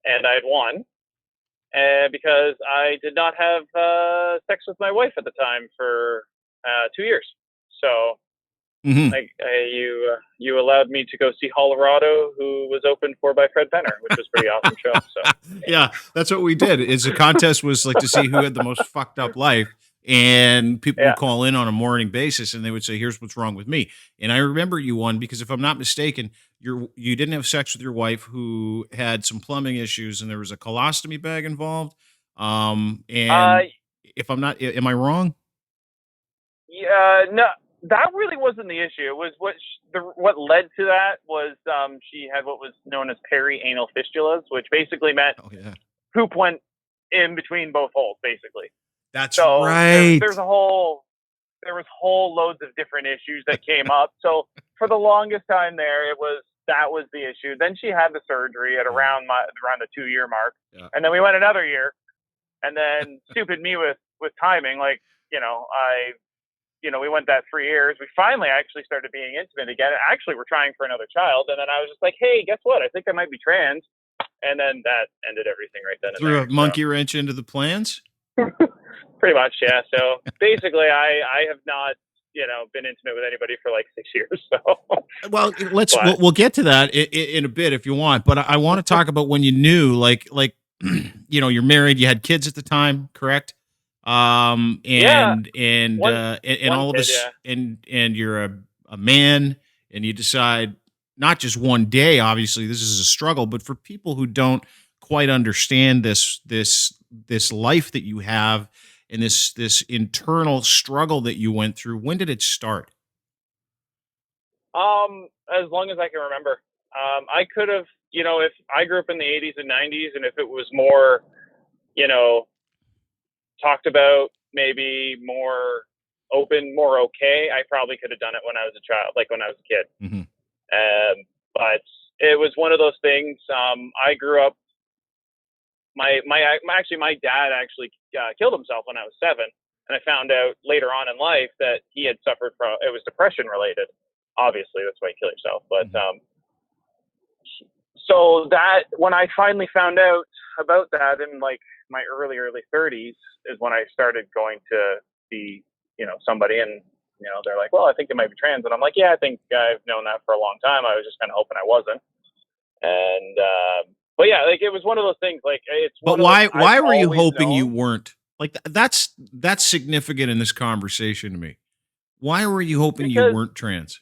And I had won, because I did not have sex with my wife at the time for 2 years. So. Mm-hmm. You allowed me to go see Colorado, who was opened for by Fred Penner, which was a pretty awesome show. So yeah, that's what we did. Is the contest was like to see who had the most fucked up life, and people would call in on a morning basis, and they would say, "Here's what's wrong with me." And I remember you won because, if I'm not mistaken, you didn't have sex with your wife, who had some plumbing issues, and there was a colostomy bag involved. And if I'm not, am I wrong? Yeah, no. That really wasn't the issue. It was what led to that was she had what was known as perianal fistulas, which basically meant poop went in between both holes, basically. That's right. There was whole loads of different issues that came up. So for the longest time there, that was the issue. Then she had the surgery at around the 2-year mark, and then we went another year, and then stupid me with timing, like we went that 3 years. We finally actually started being intimate again. Actually, we're trying for another child. And then I was just like, hey, guess what? I think I might be trans. And then that ended everything right then and there. Threw a monkey wrench into the plans? Pretty much, yeah. So basically, I have not, been intimate with anybody for like 6 years. So well, we'll get to that in a bit if you want. But I want to talk about when you knew, like you're married, you had kids at the time, correct? And all of us, and you're a man, and you decide not just one day, obviously this is a struggle, but for people who don't quite understand this life that you have and this internal struggle that you went through, when did it start? As long as I can remember. I could have, if I grew up in the 80s and 90s, and if it was more, talked about, maybe more open, more okay, I probably could have done it when I was a child, like when I was a kid. Mm-hmm. But it was one of those things. I grew up. My dad actually killed himself when I was 7, and I found out later on in life that he had suffered from, it was depression related. obviously that's why you kill yourself. But so that when I finally found out about that in like my early 30s is when I started going to see, somebody, and they're like, well, I think they might be trans, and I'm like, yeah, I think I've known that for a long time. I was just kind of hoping I wasn't. And but yeah, like it was one of those things. Like it's. But why were you hoping you weren't? Like that's significant in this conversation to me. Why were you hoping you weren't trans?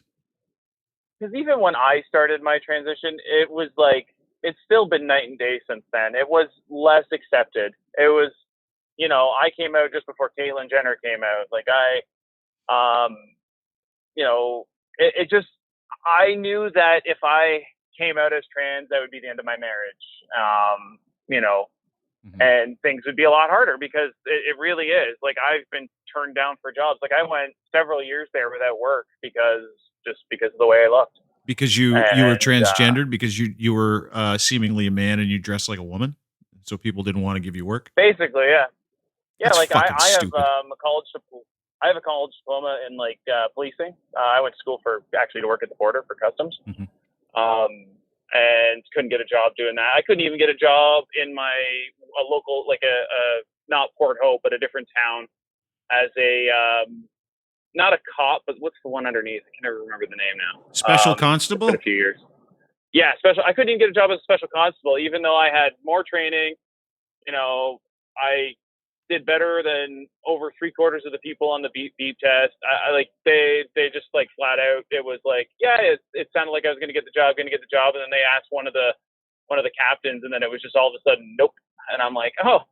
Because even when I started my transition, it was like, it's still been night and day since then. It was less accepted. It was, I came out just before Caitlyn Jenner came out. Like it just, I knew that if I came out as trans, that would be the end of my marriage. And things would be a lot harder because it really is. Like I've been turned down for jobs. Like I went several years there without work because of the way I looked. Because you were transgendered, because you were seemingly a man and you dressed like a woman, so people didn't want to give you work. Basically, yeah. That's like I have a college diploma in like policing. I went to school to work at the border for customs. And couldn't get a job doing that. I couldn't even get a job in a local, like a not Port Hope, but a different town as a, not a cop, but what's the one underneath? I can never remember the name now. Special constable? It's been a few years. Yeah, special. I couldn't even get a job as a special constable, even though I had more training. I did better than over 3/4 of the people on the beep test. They just like flat out. It was like, yeah, it sounded like I was going to get the job, and then they asked one of the captains, and then it was just all of a sudden, nope. And I'm like, oh,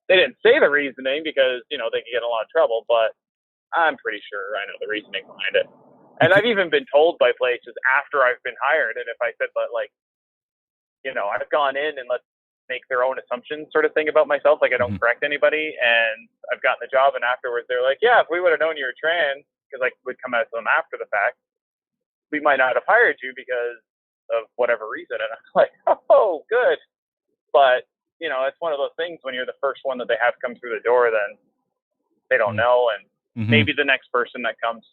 they didn't say the reasoning because they could get in a lot of trouble, but I'm pretty sure I know the reasoning behind it. And I've even been told by places after I've been hired, and if I said, but like, I've gone in and let's make their own assumptions sort of thing about myself. Like I don't correct anybody, and I've gotten the job, and afterwards they're like, yeah, if we would have known you were trans, because I would come out to them after the fact, we might not have hired you because of whatever reason. And I'm like, oh, good. But, it's one of those things when you're the first one that they have come through the door, then they don't know. And maybe the next person that comes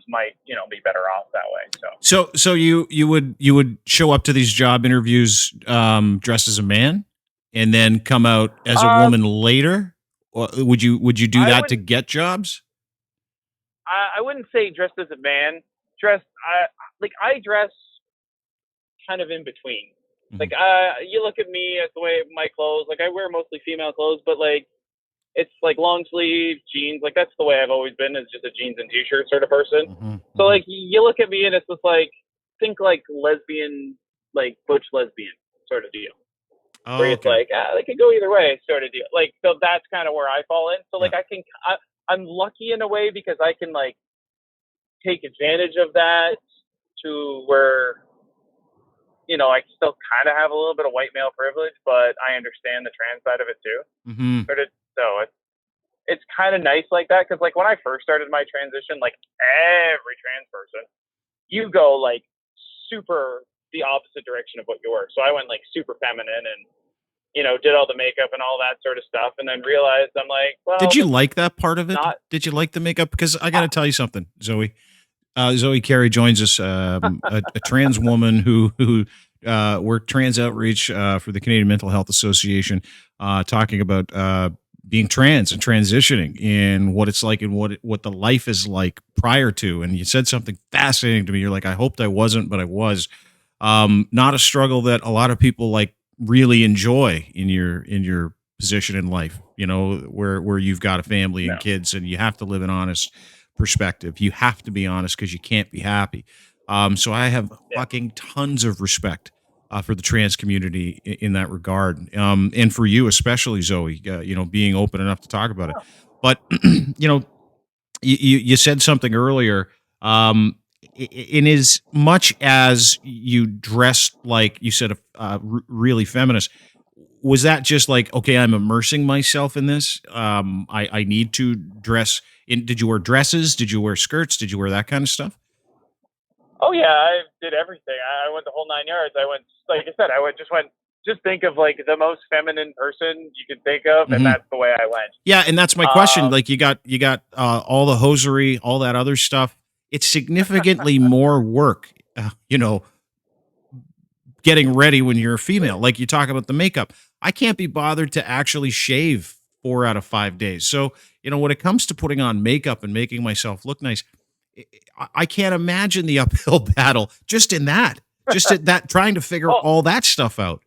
might, be better off that way. So you would show up to these job interviews dressed as a man and then come out as a woman later? Or would you do that to get jobs? I wouldn't say dressed as a man. I dress kind of in between. Like you look at me as the way my clothes, like I wear mostly female clothes, but like it's like long sleeve jeans. Like that's the way I've always been, is just a jeans and t-shirt sort of person. So like you look at me and it's just like, think like lesbian, like butch lesbian sort of deal. Where it's like, they could go either way sort of deal. Like, so that's kind of where I fall in. So like I'm lucky in a way because I can like take advantage of that to where, I still kind of have a little bit of white male privilege, but I understand the trans side of it too. So it's kind of nice like that. Cause like when I first started my transition, like every trans person, you go like super the opposite direction of what you were. So I went like super feminine and, did all the makeup and all that sort of stuff. And then realized I'm like, well, did you like that part of it? Did you like the makeup? Because I got to tell you something, Zoe. Zoe Carey joins us, a trans woman who worked trans outreach for the Canadian Mental Health Association, talking about being trans and transitioning and what it's like and what the life is like prior to. And you said something fascinating to me. You're like, I hoped I wasn't, but I was. Not a struggle that a lot of people like really enjoy in your position in life, where you've got a family and kids and you have to live an honest perspective. You have to be honest because you can't be happy. So I have fucking tons of respect for the trans community in that regard. And for you, especially Zoe, being open enough to talk about it. But, you said something earlier, in as much as you dressed like you said, really feminist, was that just like, okay, I'm immersing myself in this. I need to dress in. Did you wear dresses? Did you wear skirts? Did you wear that kind of stuff? Oh yeah, I did everything. I went the whole 9 yards. I went, like I said, just think of like the most feminine person you could think of, and that's the way I went. Yeah, and that's my question. Like you got all the hosiery, all that other stuff. it's significantly more work, getting ready when you're a female. Like you talk about the makeup. I can't be bothered to actually shave 4 out of 5 days. So, when it comes to putting on makeup and making myself look nice, I can't imagine the uphill battle just at that, trying to figure all that stuff out.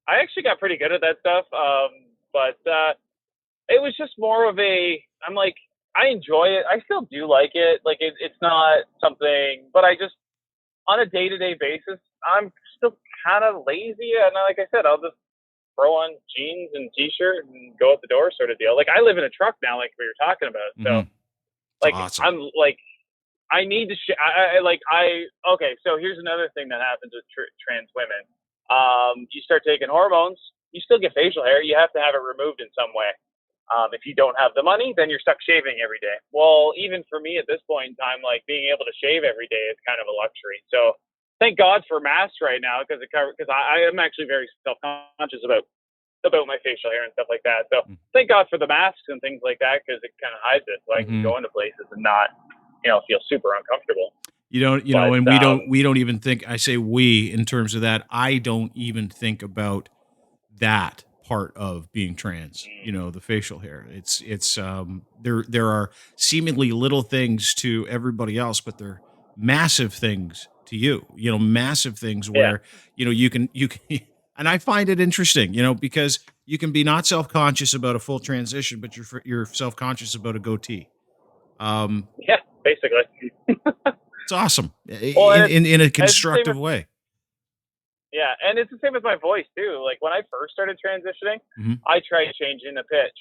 I actually got pretty good at that stuff. But it was just more of I'm like, I enjoy it. I still do like it. Like it's not something, but I just, on a day-to-day basis, I'm still kind of lazy. And like I said, I'll just throw on jeans and t-shirt and go out the door sort of deal. Like I live in a truck now, like we were talking about. So like, awesome. I'm like, I need to, okay. So here's another thing that happens with trans women. You start taking hormones, you still get facial hair. You have to have it removed in some way. If you don't have the money, then you're stuck shaving every day. Well, even for me at this point in time, like being able to shave every day is kind of a luxury. So thank God for masks right now, because I am actually very self-conscious about my facial hair and stuff like that. So thank God for the masks and things like that, because it kind of hides it, so I can go into places and not, feel super uncomfortable. And we don't even think, I say we in terms of that, I don't even think about that part of being trans, the facial hair. It's there are seemingly little things to everybody else, but they're massive things to you, massive things where, you can, and I find it interesting, because you can be not self-conscious about a full transition, but you're self-conscious about a goatee. Yeah, basically. It's awesome. In a constructive way. Yeah, and it's the same with my voice too. Like when I first started transitioning, I tried changing the pitch.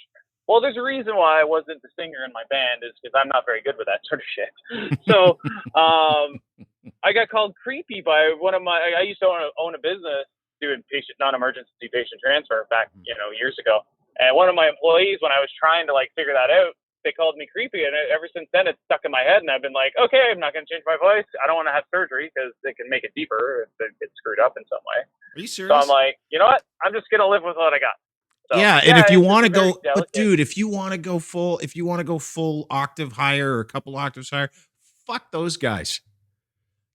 Well, there's a reason why I wasn't the singer in my band, is because I'm not very good with that sort of shit. So I got called creepy by I used to own a business doing non-emergency patient transfer back, years ago. And one of my employees, when I was trying to figure that out, they called me creepy, and ever since then it's stuck in my head, and I've been like, okay, I'm not going to change my voice. I don't want to have surgery because they can make it deeper if it gets screwed up in some way. Are you serious? So I'm like, you know what? I'm just going to live with what I got. So, and if you want to go, but dude, if you want to go full octave higher or a couple octaves higher, fuck those guys.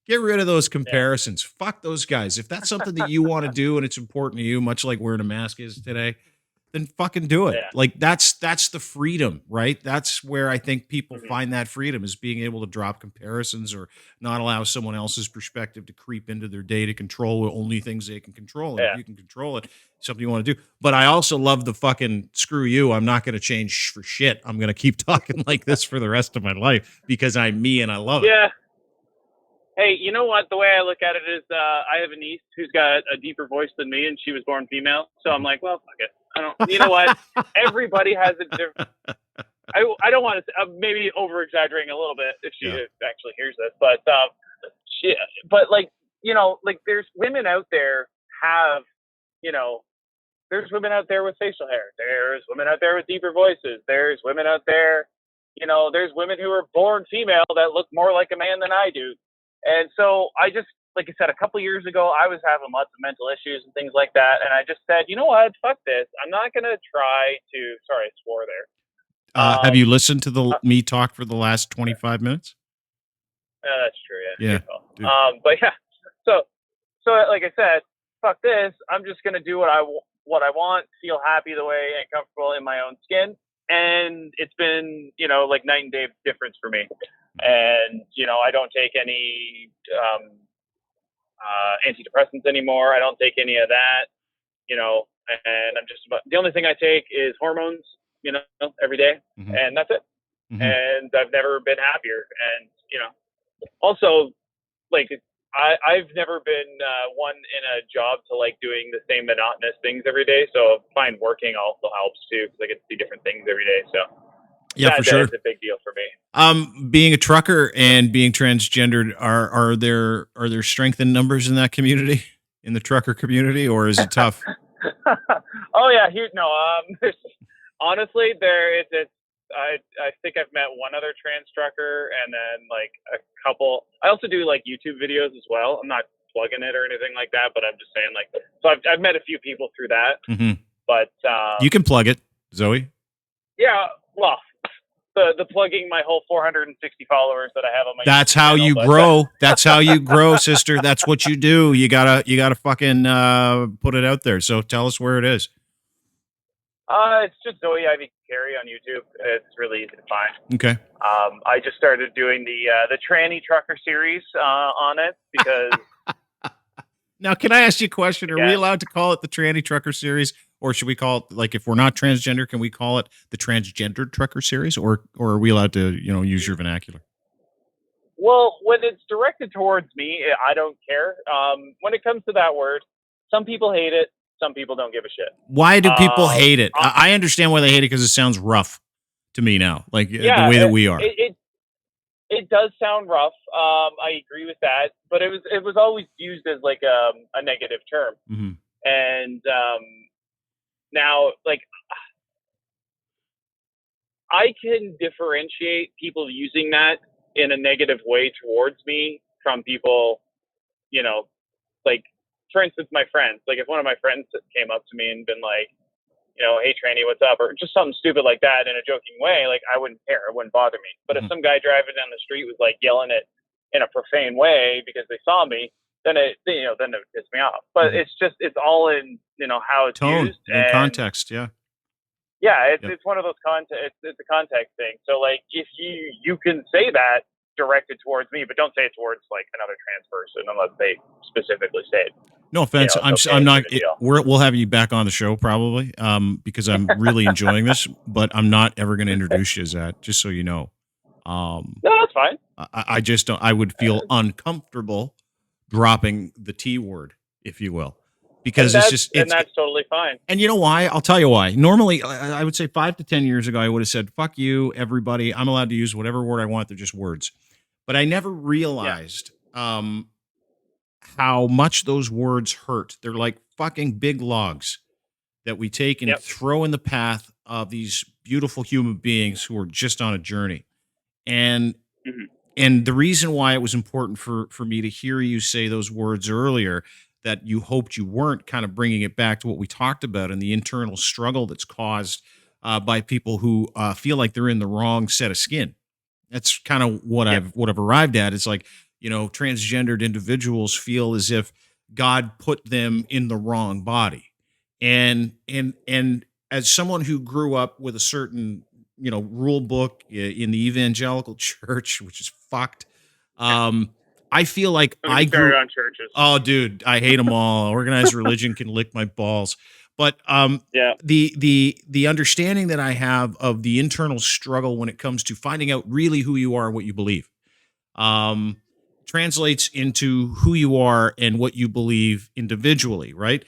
Get rid of those comparisons. Yeah. Fuck those guys. If that's something that you want to do and it's important to you, much like wearing a mask is today, then fucking do it. Yeah. Like that's the freedom, right? That's where I think people find that freedom, is being able to drop comparisons or not allow someone else's perspective to creep into their day to control only things they can control. And if you can control it, something you want to do. But I also love the fucking screw you. I'm not going to change for shit. I'm going to keep talking like this for the rest of my life because I'm me and I love it. Yeah. Hey, you know what? The way I look at it is, I have a niece who's got a deeper voice than me, and she was born female. So I'm like, well, fuck it. I don't. You know what? Everybody has a different. I don't want to maybe over exaggerating a little bit if she actually hears this, but there's women out there there's women out there with facial hair. There's women out there with deeper voices. There's women out there, there's women who are born female that look more like a man than I do. And so I just, like I said, a couple of years ago, I was having lots of mental issues and things like that. And I just said, you know what? Fuck this. I'm not going to try to, sorry, I swore there. Have you listened to me talk for the last 25 minutes? That's true. Yeah. But yeah, so like I said, fuck this. I'm just going to do what I want, feel happy the way and comfortable in my own skin. And it's been, like night and day difference for me. And, I don't take any antidepressants anymore. I don't take any of that, and I'm just the only thing I take is hormones, every day. And that's it. And I've never been happier. And, also, I've never been one in a job to doing the same monotonous things every day. So I find working also helps too, because I get to see different things every day. So yeah, for sure, it's a big deal for me. Being a trucker and being transgendered, are there strength in numbers in that community, in the trucker community, or is it tough? Oh yeah, honestly, I think I've met one other trans trucker, and then a couple. I also do YouTube videos as well. I'm not plugging it or anything like that, but I'm just saying so I've met a few people through that. But you can plug it, Zoe. Yeah, well, the plugging my whole 460 followers that I have on my. That's YouTube how channel, you but, grow. That's how you grow, sister. That's what you do. You gotta fucking put it out there. So tell us where it is. It's just Zoey Carey on YouTube. It's really easy to find. Okay. I just started doing the tranny trucker series on it because. Now, can I ask you a question? Are we Yeah. allowed to call it the tranny trucker series, or should we call it, like, if we're not transgender, can we call it the transgendered trucker series, or are we allowed to, use your vernacular? Well, when it's directed towards me, I don't care. When it comes to that word, some people hate it. Some people don't give a shit. Why do people hate it? I understand why they hate it, because it sounds rough to me now, like the way that we are. It does sound rough. I agree with that, but it was always used as like a negative term. Mm-hmm. And now, like, I can differentiate people using that in a negative way towards me from people, like, for instance, my friends. Like, if one of my friends came up to me and been like, hey, tranny, what's up? Or just something stupid like that in a joking way, like, I wouldn't care. It wouldn't bother me. But if some guy driving down the street was like yelling it in a profane way because they saw me, then it pissed me off. But it's all in, how it's Tone used and context. Yeah. Yeah. It's one of those it's a context thing. So, like, if you can say that directed towards me, but don't say it towards like another trans person unless they specifically say it. No offense. I'm not. We'll have you back on the show probably, because I'm really enjoying this. But I'm not ever going to introduce you as that. Just so you know. No, that's fine. I just don't. I would feel uncomfortable dropping the T word, if you will, because it's that's totally fine. And you know why? I'll tell you why. Normally, I would say 5 to 10 years ago, I would have said, "Fuck you, everybody. I'm allowed to use whatever word I want. They're just words." But I never realized. How much those words hurt. They're like fucking big logs that we take and throw in the path of these beautiful human beings who are just on a journey. And and the reason why it was important for me to hear you say those words earlier, that you hoped you weren't, kind of bringing it back to what we talked about and the internal struggle that's caused by people who feel like they're in the wrong set of skin. That's kind of what I've arrived at. It's like, transgendered individuals feel as if God put them in the wrong body. And as someone who grew up with a certain, rule book in the evangelical church, which is fucked, I feel like I grew on churches. Oh, dude, I hate them all. Organized religion can lick my balls. But the understanding that I have of the internal struggle when it comes to finding out really who you are and what you believe, translates into who you are and what you believe individually, right?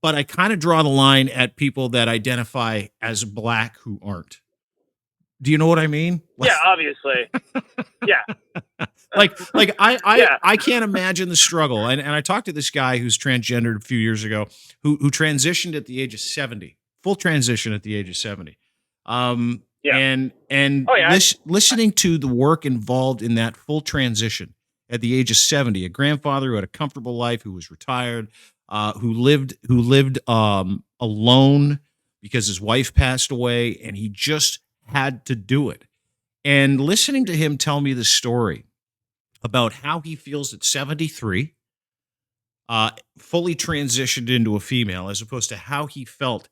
But I kind of draw the line at people that identify as black who aren't. Do you know what I mean? Yeah, obviously. Yeah. I can't imagine the struggle. And I talked to this guy who's transgendered a few years ago, who transitioned at the age of 70, full transition at the age of 70. Listening to the work involved in that full transition at the age of 70, a grandfather who had a comfortable life, who was retired, who lived alone because his wife passed away, and he just had to do it. And listening to him tell me the story about how he feels at 73, fully transitioned into a female, as opposed to how he felt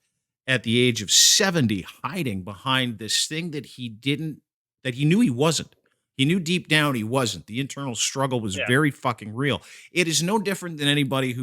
at the age of 70, hiding behind this thing that he knew he wasn't. He knew deep down he wasn't. The internal struggle was very fucking real. It is no different than anybody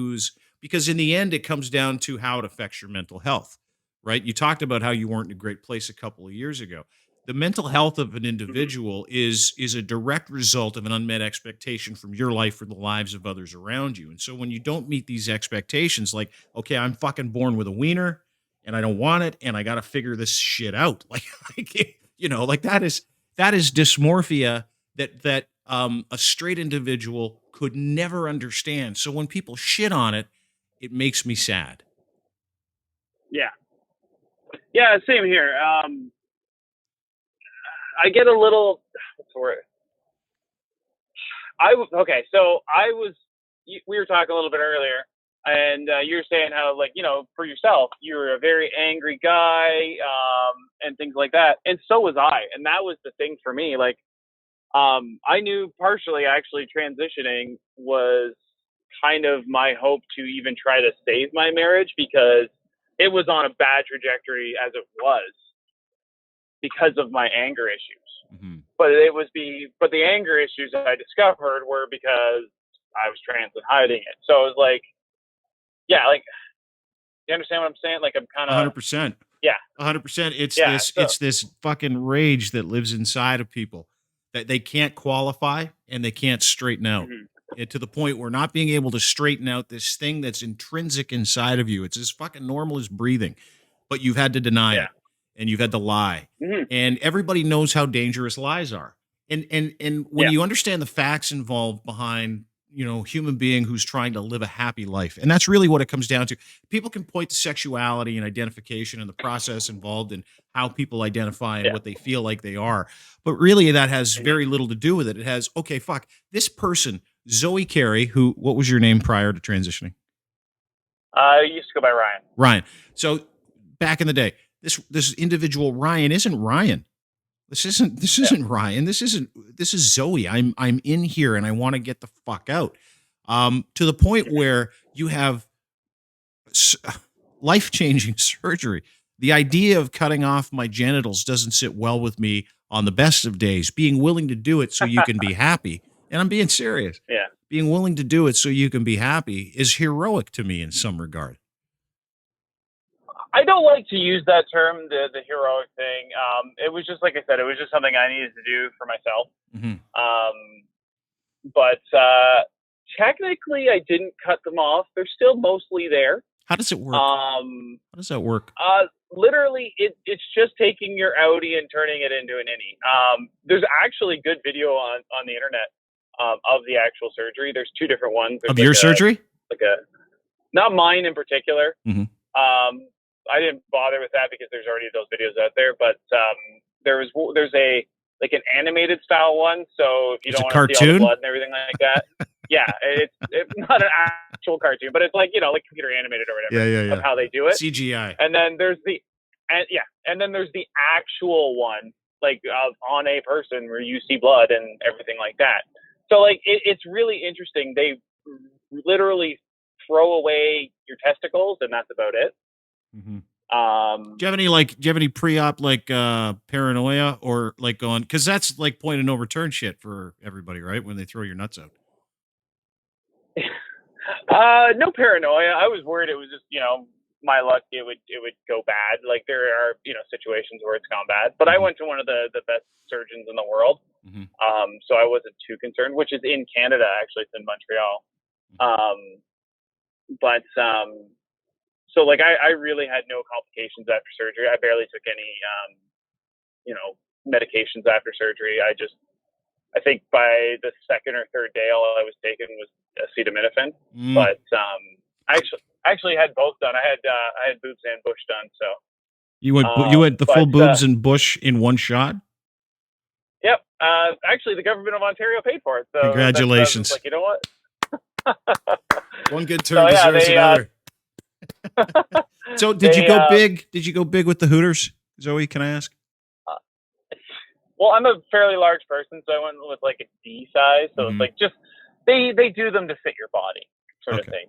because in the end, it comes down to how it affects your mental health, right? You talked about how you weren't in a great place a couple of years ago. The mental health of an individual is a direct result of an unmet expectation from your life or the lives of others around you. And so when you don't meet these expectations, like, okay, I'm fucking born with a wiener and I don't want it, and I got to figure this shit out. Like that is dysmorphia that a straight individual could never understand. So when people shit on it, it makes me sad. Yeah. Yeah, same here. I get a little, what's the word? We were talking a little bit earlier. And you're saying how, like, for yourself, you're a very angry guy, and things like that. And so was I. And that was the thing for me. Like, I knew partially actually transitioning was kind of my hope to even try to save my marriage, because it was on a bad trajectory as it was because of my anger issues. Mm-hmm. But the anger issues that I discovered were because I was trans and hiding it. So it was like, yeah, like, you understand what I'm saying? Like, I'm kind of 100%. Yeah. 100%. Yeah, It's this fucking rage that lives inside of people that they can't qualify and they can't straighten out. And to the point where not being able to straighten out this thing that's intrinsic inside of you. It's as fucking normal as breathing, but you've had to deny it and you've had to lie. And everybody knows how dangerous lies are. And when you understand the facts involved behind, human being who's trying to live a happy life. And that's really what it comes down to. People can point to sexuality and identification and the process involved in how people identify and what they feel like they are. But really that has very little to do with it. It has, okay, fuck, this person, Zoey Carey, what was your name prior to transitioning? I used to go by Ryan. Ryan. So back in the day, this individual Ryan isn't Ryan. This isn't Ryan. This is Zoey. I'm in here and I want to get the fuck out. To the point where you have life-changing surgery. The idea of cutting off my genitals doesn't sit well with me on the best of days. Being willing to do it so you can be happy. And I'm being serious. Yeah. Being willing to do it so you can be happy is heroic to me in some regard. I don't like to use that term, the heroic thing. It was just, like I said, it was just something I needed to do for myself. But technically, I didn't cut them off. They're still mostly there. How does it work? How does that work? Literally, it's just taking your outie and turning it into an innie. There's actually good video on the internet of the actual surgery. There's two different ones. There's of your surgery? Not mine in particular. I didn't bother with that because there's already those videos out there. But there's a an animated style one. So if you don't want to see all the blood and everything like that, it's not an actual cartoon, but it's like computer animated or whatever. Of how they do it. CGI. And then there's the actual one, on a person where you see blood and everything like that. So it's really interesting. They literally throw away your testicles and that's about it. Do you have any pre-op paranoia or going, because that's point of no return shit for everybody, right? When they throw your nuts out. No paranoia. I was worried it was just my luck. It would go bad. Like there are situations where it's gone bad, but I went to one of the best surgeons in the world. So I wasn't too concerned, which is in Canada actually. It's in Montreal. So I really had no complications after surgery. I barely took any, medications after surgery. I think by the second or third day, all I was taking was acetaminophen. But I actually had both done. I had boobs and bush done. So you went the full boobs and bush in one shot. Yep. Actually, the government of Ontario paid for it. So congratulations. You know what? One good turn deserves another. So did you go big? Did you go big with the Hooters, Zoey? Can I ask? Well, I'm a fairly large person, so I went with a D size. So it's just they do them to fit your body, sort of thing.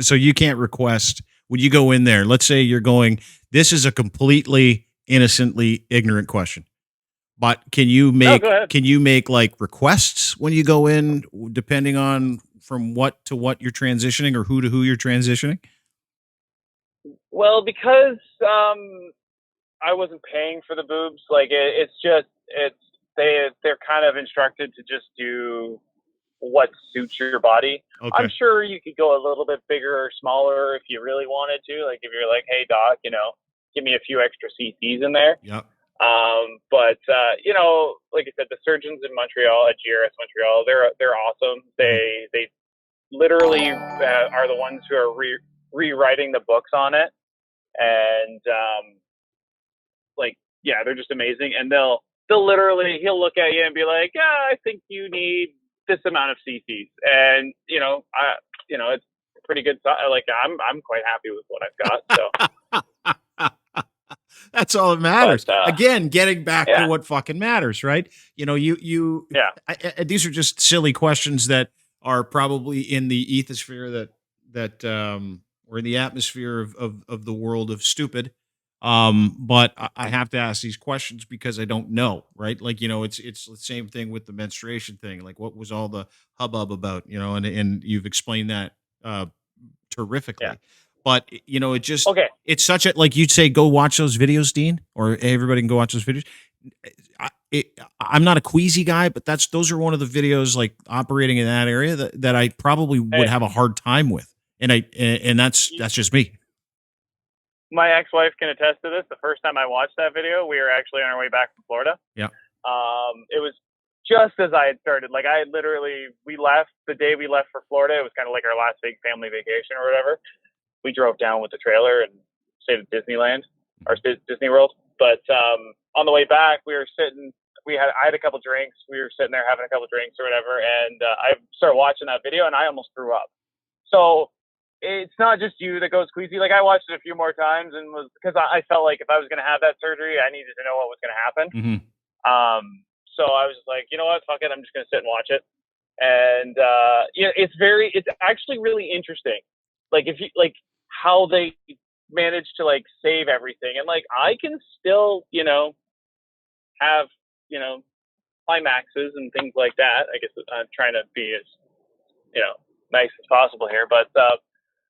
So you can't request when you go in there. Let's say you're going. This is a completely innocently ignorant question, but can you make requests when you go in, depending on from what to what you're transitioning or who to who you're transitioning? Well, because I wasn't paying for the boobs, they're kind of instructed to just do what suits your body. Okay. I'm sure you could go a little bit bigger or smaller if you really wanted to. Like if you're like, hey doc, give me a few extra cc's in there. Yep. But like I said, the surgeons in Montreal at GRS Montreal, they're awesome. They literally are the ones who are rewriting the books on it. And they're just amazing. And he'll look at you and be like, I think you need this amount of cc's. And it's pretty good. Like I'm quite happy with what I've got. So that's all that matters. But, again, getting back yeah. to what fucking matters, right? You know, Yeah. these are just silly questions that are probably in the ethosphere or in the atmosphere of the world of stupid. But I have to ask these questions because I don't know, right? Like, you know, it's the same thing with the menstruation thing. Like, what was all the hubbub about, you know, and you've explained that terrifically. Yeah. But, you know, Okay. it's such a, like you'd say, go watch those videos, Dean, or everybody can go watch those videos. I'm not a queasy guy, but those are one of the videos like operating in that area that I probably would have a hard time with. And that's just me. My ex-wife can attest to this. The first time I watched that video, we were actually on our way back from Florida. Yeah. It was just as I had started. Like we left the day we left for Florida. It was kind of like our last big family vacation or whatever. We drove down with the trailer and stayed at Disneyland or Disney World. But on the way back, we were sitting. I had a couple drinks. We were sitting there having a couple drinks or whatever, and I started watching that video, and I almost threw up. So it's not just you that goes queasy. Like I watched it a few more times, and was because I felt like if I was going to have that surgery, I needed to know what was going to happen. Mm-hmm. So I was just like, you know what, fuck it, I'm just going to sit and watch it. And it's actually really interesting. Like if you like how they managed to like save everything, and like I can still, you know, have, you know, climaxes and things like that. I guess I'm trying to be as, you know, nice as possible here, but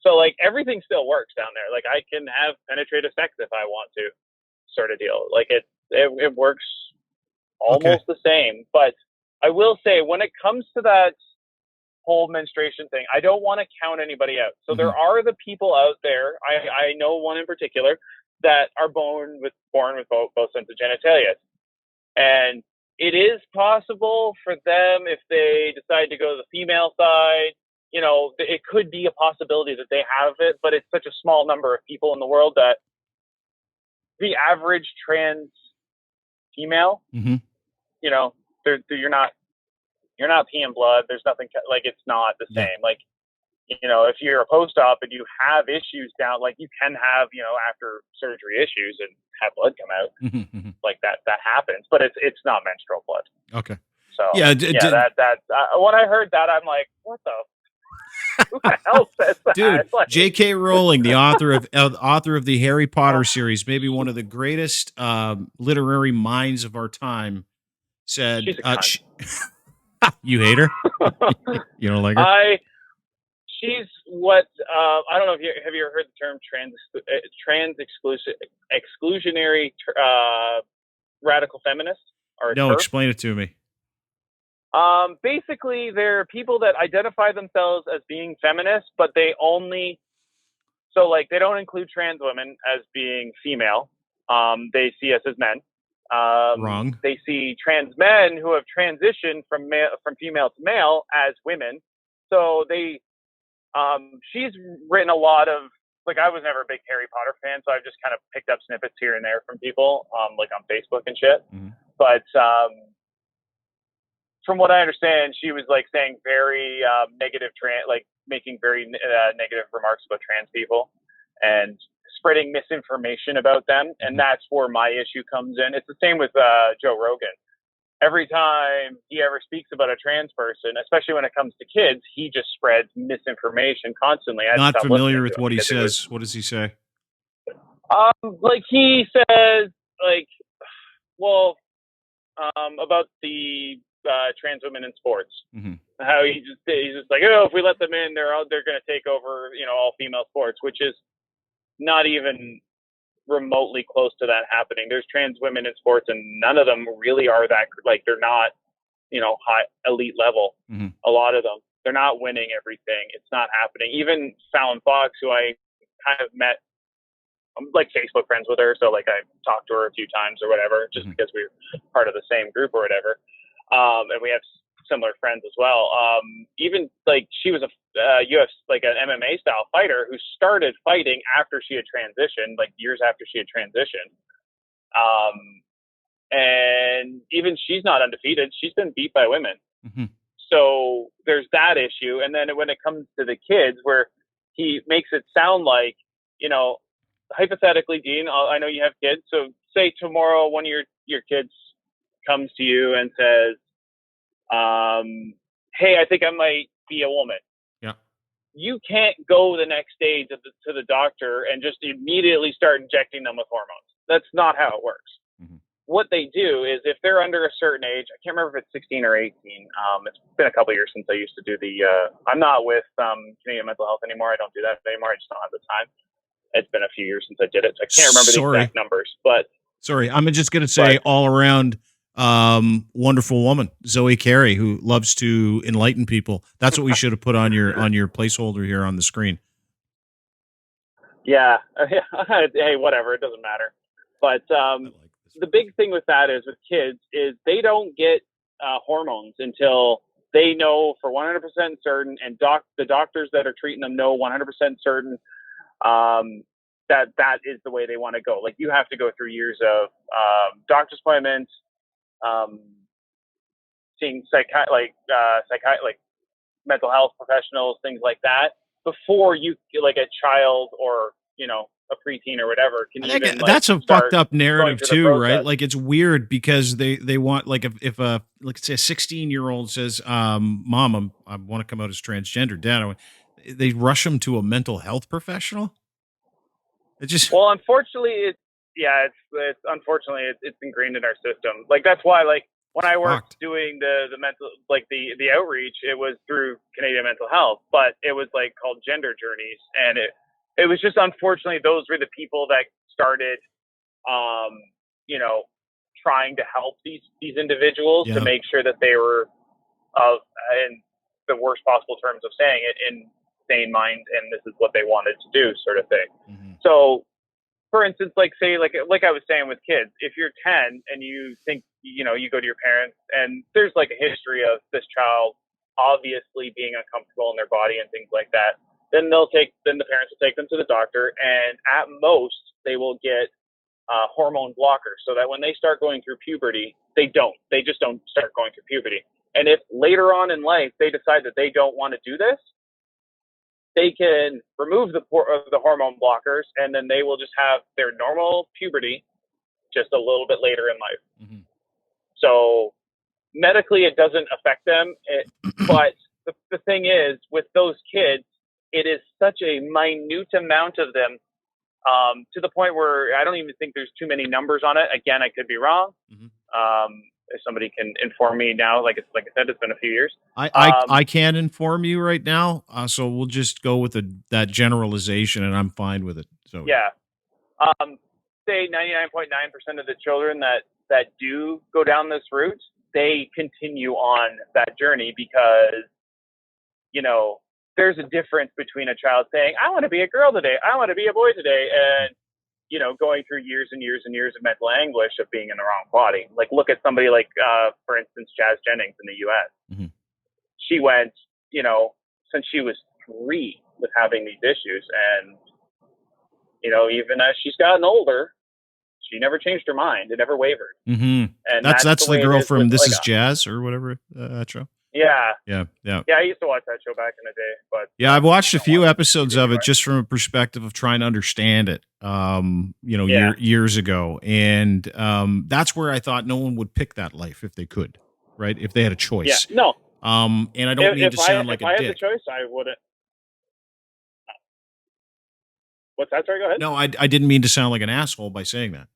so like everything still works down there. Like I can have penetrative sex if I want to, sort of deal. Like it works almost the same. But I will say when it comes to that whole menstruation thing, I don't want to count anybody out. So there are the people out there. I know one in particular that are born with both sets of genitalia. And it is possible for them, if they decide to go to the female side, you know, it could be a possibility that they have it, but it's such a small number of people in the world that the average trans female, you know, you're not peeing blood. There's nothing like, it's not the same. Like, you know, if you're a post-op and you have issues down, like you can have, you know, after surgery issues and have blood come out like that happens, but it's not menstrual blood. Okay. So when I heard that, I'm like, what the who the hell says that? Dude, like, J.K. Rowling, the author of the Harry Potter series, maybe one of the greatest literary minds of our time, said, she's a cunt. You hate her? You don't like her? She's what I don't know if have you ever heard the term trans exclusionary radical feminist? Or no, TERF? Explain it to me. Basically, they're people that identify themselves as being feminists, but they don't include trans women as being female. They see us as men. Wrong. They see trans men who have transitioned from female to male as women. So she's written a lot of, like, I was never a big Harry Potter fan, so I've just kind of picked up snippets here and there from people, like on Facebook and shit. But from what I understand, she was like saying very negative making very negative remarks about trans people and spreading misinformation about them. And that's where my issue comes in. It's the same with Joe Rogan. Every time he ever speaks about a trans person, especially when it comes to kids, he just spreads misinformation constantly. Not familiar with what he says. What does he say? Like he says, like, well, about the trans women in sports, how he's just like, oh, if we let them in, they're going to take over, you know, all female sports, which is not even remotely close to that happening. There's trans women in sports, and none of them really are that, like, they're not, you know, high elite level. A lot of them, they're not winning everything. It's not happening. Even Fallon Fox, who I kind of met, I'm like Facebook friends with her, so like I talked to her a few times or whatever, just because we're part of the same group or whatever. And we have similar friends as well. Even like she was a UFC, like an MMA style fighter who started fighting after she had transitioned, like years after she had transitioned. And even she's not undefeated. She's been beat by women. So there's that issue. And then when it comes to the kids, where he makes it sound like, hypothetically, Dean, I know you have kids. So say tomorrow one of your kids comes to you and says, hey, I think I might be a woman. Yeah. You can't go the next day to the doctor and just immediately start injecting them with hormones. That's not how it works. Mm-hmm. What they do is if they're under a certain age, I can't remember if it's 16 or 18. It's been a couple years since I used to do I'm not with Canadian Mental Health anymore. I don't do that anymore. I just don't have the time. It's been a few years since I did it. So I can't remember the exact numbers, but. Sorry, I'm just going to say all around wonderful woman, Zoey Carey, who loves to enlighten people. That's what we should have put on your placeholder here on the screen. Yeah. Hey, whatever. It doesn't matter. But the big thing with that is with kids is they don't get hormones until they know for 100% certain, and the doctors that are treating them know 100% certain that is the way they want to go. Like you have to go through years of doctor's appointments, seeing mental health professionals, things like that, before you like a child or a preteen or whatever can even. That's a fucked up narrative too, right? Like it's weird because they want like if like say a 16-year-old says, "Mom, I want to come out as transgender." Dad, they rush them to a mental health professional. Unfortunately, it's unfortunately it's ingrained in our system. Like that's why when I worked doing the mental the outreach, it was through Canadian Mental Health, but it was called Gender Journeys, and it was just unfortunately those were the people that started trying to help these individuals to make sure that they were in the worst possible terms of saying it, in sane mind, and this is what they wanted to do, sort of thing. Mm-hmm. So for instance, like I was saying with kids, if you're 10 and you think, you go to your parents and there's a history of this child obviously being uncomfortable in their body and things like that, then the parents will take them to the doctor, and at most they will get hormone blockers so that when they start going through puberty, they just don't start going through puberty. And if later on in life they decide that they don't want to do this, they can remove the hormone blockers, and then they will just have their normal puberty just a little bit later in life. Mm-hmm. So medically, it doesn't affect them. But the thing is, with those kids, it is such a minute amount of them to the point where I don't even think there's too many numbers on it. Again, I could be wrong. Mm-hmm. If somebody can inform me now, like I said, it's been a few years. I can inform you right now, so we'll just go with that generalization, and I'm fine with it. So yeah, say 99.9% of the children that do go down this route, they continue on that journey because there's a difference between a child saying, "I want to be a girl today, I want to be a boy today," and going through years and years and years of mental anguish of being in the wrong body. Like, look at somebody for instance, Jazz Jennings in the U.S. Mm-hmm. She went, since she was 3 with having these issues. And, even as she's gotten older, she never changed her mind. It never wavered. Mm-hmm. And that's the girl from This Is Jazz or whatever, that show. Yeah. Yeah. I used to watch that show back in the day, but yeah, I've watched a few episodes of it just from a perspective of trying to understand it. Years ago, and that's where I thought no one would pick that life if they could, right? If they had a choice. Yeah. No. And I don't mean to sound like a dick. If I had the choice, I wouldn't. What's that? Sorry, go ahead. No, I didn't mean to sound like an asshole by saying that.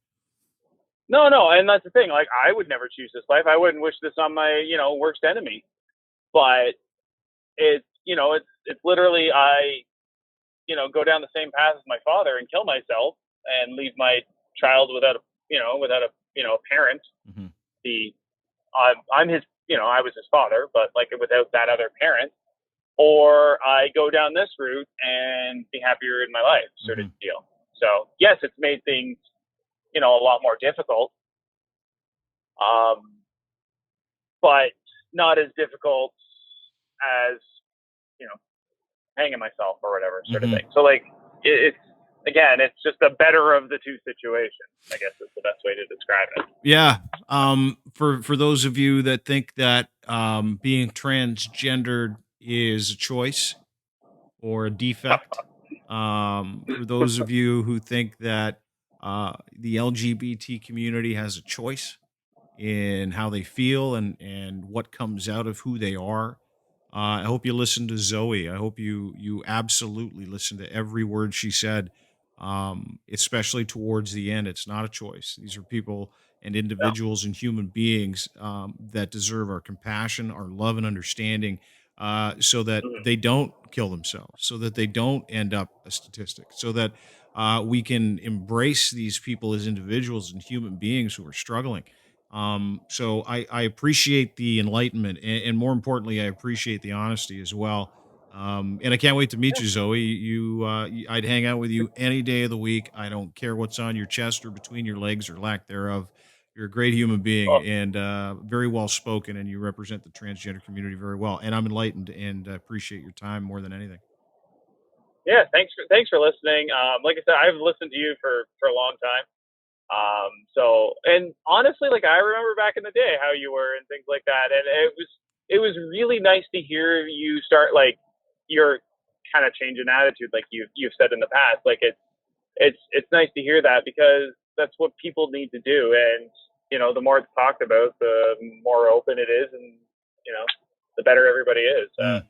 No, and that's the thing. I would never choose this life. I wouldn't wish this on my worst enemy. But it's literally I go down the same path as my father and kill myself and leave my child without a parent. Mm-hmm. I'm his I was his father, but without that other parent, or I go down this route and be happier in my life, sort of deal. So yes, it's made things a lot more difficult, but not as difficult as hanging myself or whatever sort of thing. So it's just a better of the two situations, I guess is the best way to describe it. Yeah. For those of you that think that being transgendered is a choice or a defect, For those of you who think that the LGBT community has a choice in how they feel and what comes out of who they are. I hope you listen to Zoe. I hope you absolutely listen to every word she said, especially towards the end. It's not a choice. These are people and Yeah. individuals and human beings that deserve our compassion, our love, and understanding, so that Mhm. they don't kill themselves, so that they don't end up a statistic, so that we can embrace these people as individuals and human beings who are struggling. So I appreciate the enlightenment, and more importantly, I appreciate the honesty as well. And I can't wait to meet you, Zoe. I'd hang out with you any day of the week. I don't care what's on your chest or between your legs or lack thereof. You're a great human being Well, and very well spoken, and you represent the transgender community very well. And I'm enlightened and appreciate your time more than anything. yeah, thanks for listening. Like I said, I've listened to you for a long time. So, and honestly, like I remember back in the day how you were and things like that, and it was really nice to hear you start like your kind of change in attitude, like you've said in the past. Like it's nice to hear that because that's what people need to do, and the more it's talked about, the more open it is, and the better everybody is. Mm.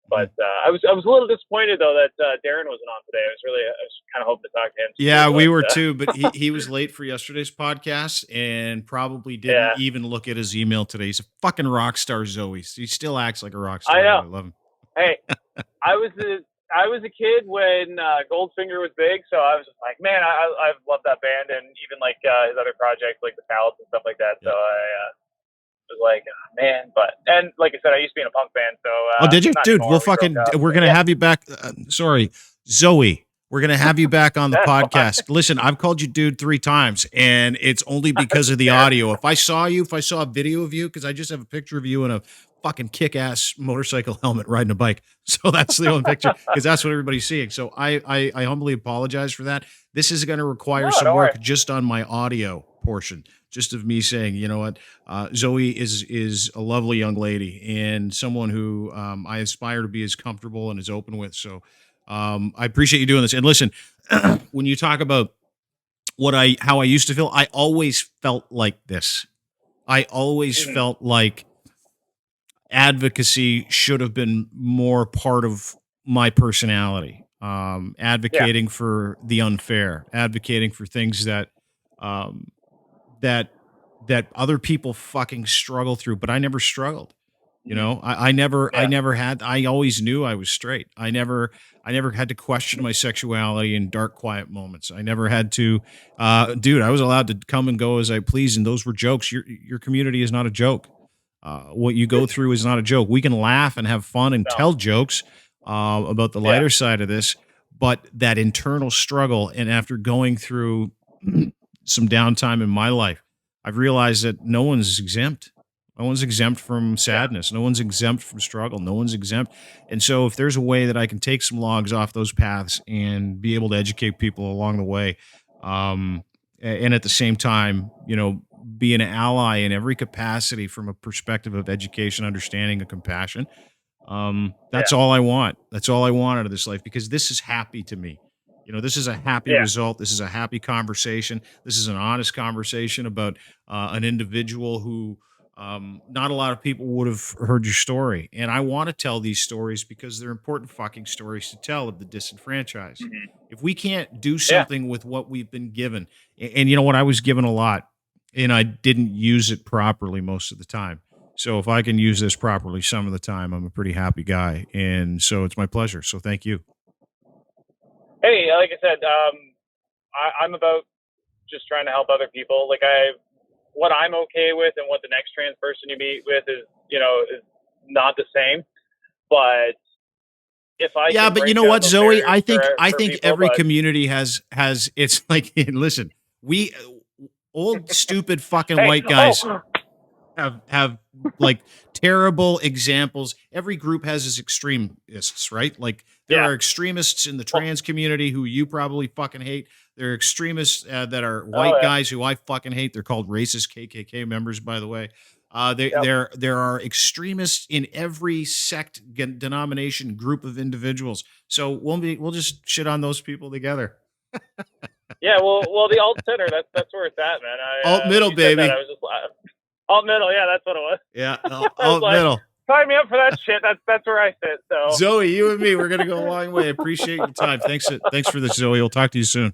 But I was a little disappointed though that Darren wasn't on today. I was kind of hoping to talk to him too. Yeah, we But were too, but he was late for yesterday's podcast and probably didn't yeah, even look at his email today. He's a fucking rock star, Zoe. He still acts like a rock I star. know. I love him. Hey, I was a kid when Goldfinger was big, so I was just like, man, I love that band, and even like his other projects, like the Palace and stuff like that. So Yeah. I was like, oh, man, and like I said, I used to be in a punk band, so Oh, did you, not dude? We'll anymore. We broke fucking. up. We're But gonna yeah, have you back. Sorry, Zoe. We're gonna have you back on the that's fine. podcast. Listen, I've called you dude 3 times, and it's only because of the Fair. audio. If I saw a video of you, because I just have a picture of you in a fucking kick-ass motorcycle helmet riding a bike, so that's the only picture because that's what everybody's seeing. So I humbly apologize for that. This is going to require No, some don't worry. work just on my audio portion, just of me saying, you know what, Zoe is a lovely young lady and someone who I aspire to be as comfortable and as open with. So I appreciate you doing this. And listen, when you talk about how I used to feel, I always felt like this. I always Mhm. felt like advocacy should have been more part of my personality. Yeah, Advocating for the unfair, advocating for things um, that that other people fucking struggle through, but I never struggled. I yeah, never had. I always knew I was straight. I never had to question my sexuality in dark, quiet moments. I never had to, dude. I was allowed to come and go as I pleased, and those were jokes. Your community is not a joke. What you go through is not a joke. We can laugh and have fun and no, tell jokes about the yeah, lighter side of this, but that internal struggle, and after going through some downtime in my life, I've realized that no one's exempt. No one's exempt from yeah, sadness. No one's exempt from struggle. No one's exempt. And so, if there's a way that I can take some logs off those paths and be able to educate people along the way, and at the same time, be an ally in every capacity from a perspective of education, understanding, and compassion. That's yeah, all I want. That's all I want out of this life because this is happy to me. This is a happy yeah, result. This is a happy conversation. This is an honest conversation about an individual who not a lot of people would have heard your story. And I want to tell these stories because they're important fucking stories to tell of the disenfranchised. hmm If we can't do yeah, something with what we've been given, and you know what, I was given a lot and I didn't use it properly most of the time. So if I can use this properly some of the time, I'm a pretty happy guy. And so it's my pleasure. So thank you. Hey, like I said, I'm about just trying to help other people. Like what I'm okay with and what the next trans person you meet with is not the same. But if I Yeah, can but you break know down what, those Zoe? barriers I for think people, every but community has it's like listen, we old stupid fucking hey, white guys have like terrible examples. Every group has its extremists, right? Like there yeah, are extremists in the well, trans community who you probably fucking hate. There are extremists that are oh white yeah, guys who I fucking hate. They're called racist KKK members, by the way. There are extremists in every sect, denomination, group of individuals. So we'll just shit on those people together. Yeah, well, the alt center, that's where it's at, man. Alt middle, baby. I was just alt middle. Yeah, that's what it was. Yeah, alt middle. Sign me up for that shit. That's where I sit. So Zoe, you and me, we're gonna go a long way. Appreciate your time. Thanks for this, Zoe. We'll talk to you soon.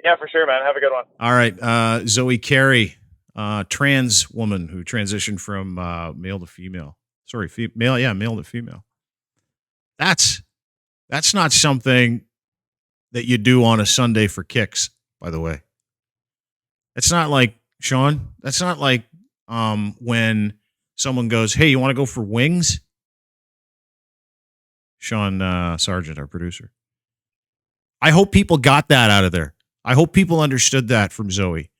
Yeah, for sure, man. Have a good one. All right, Zoey Carey, trans woman who transitioned from male to female. Sorry, male to female. That's not something that you do on a Sunday for kicks, by the way. It's not like, Sean, that's not like when someone goes, hey, you want to go for wings? Sean Sargent, our producer. I hope people got that out of there. I hope people understood that from Zoe.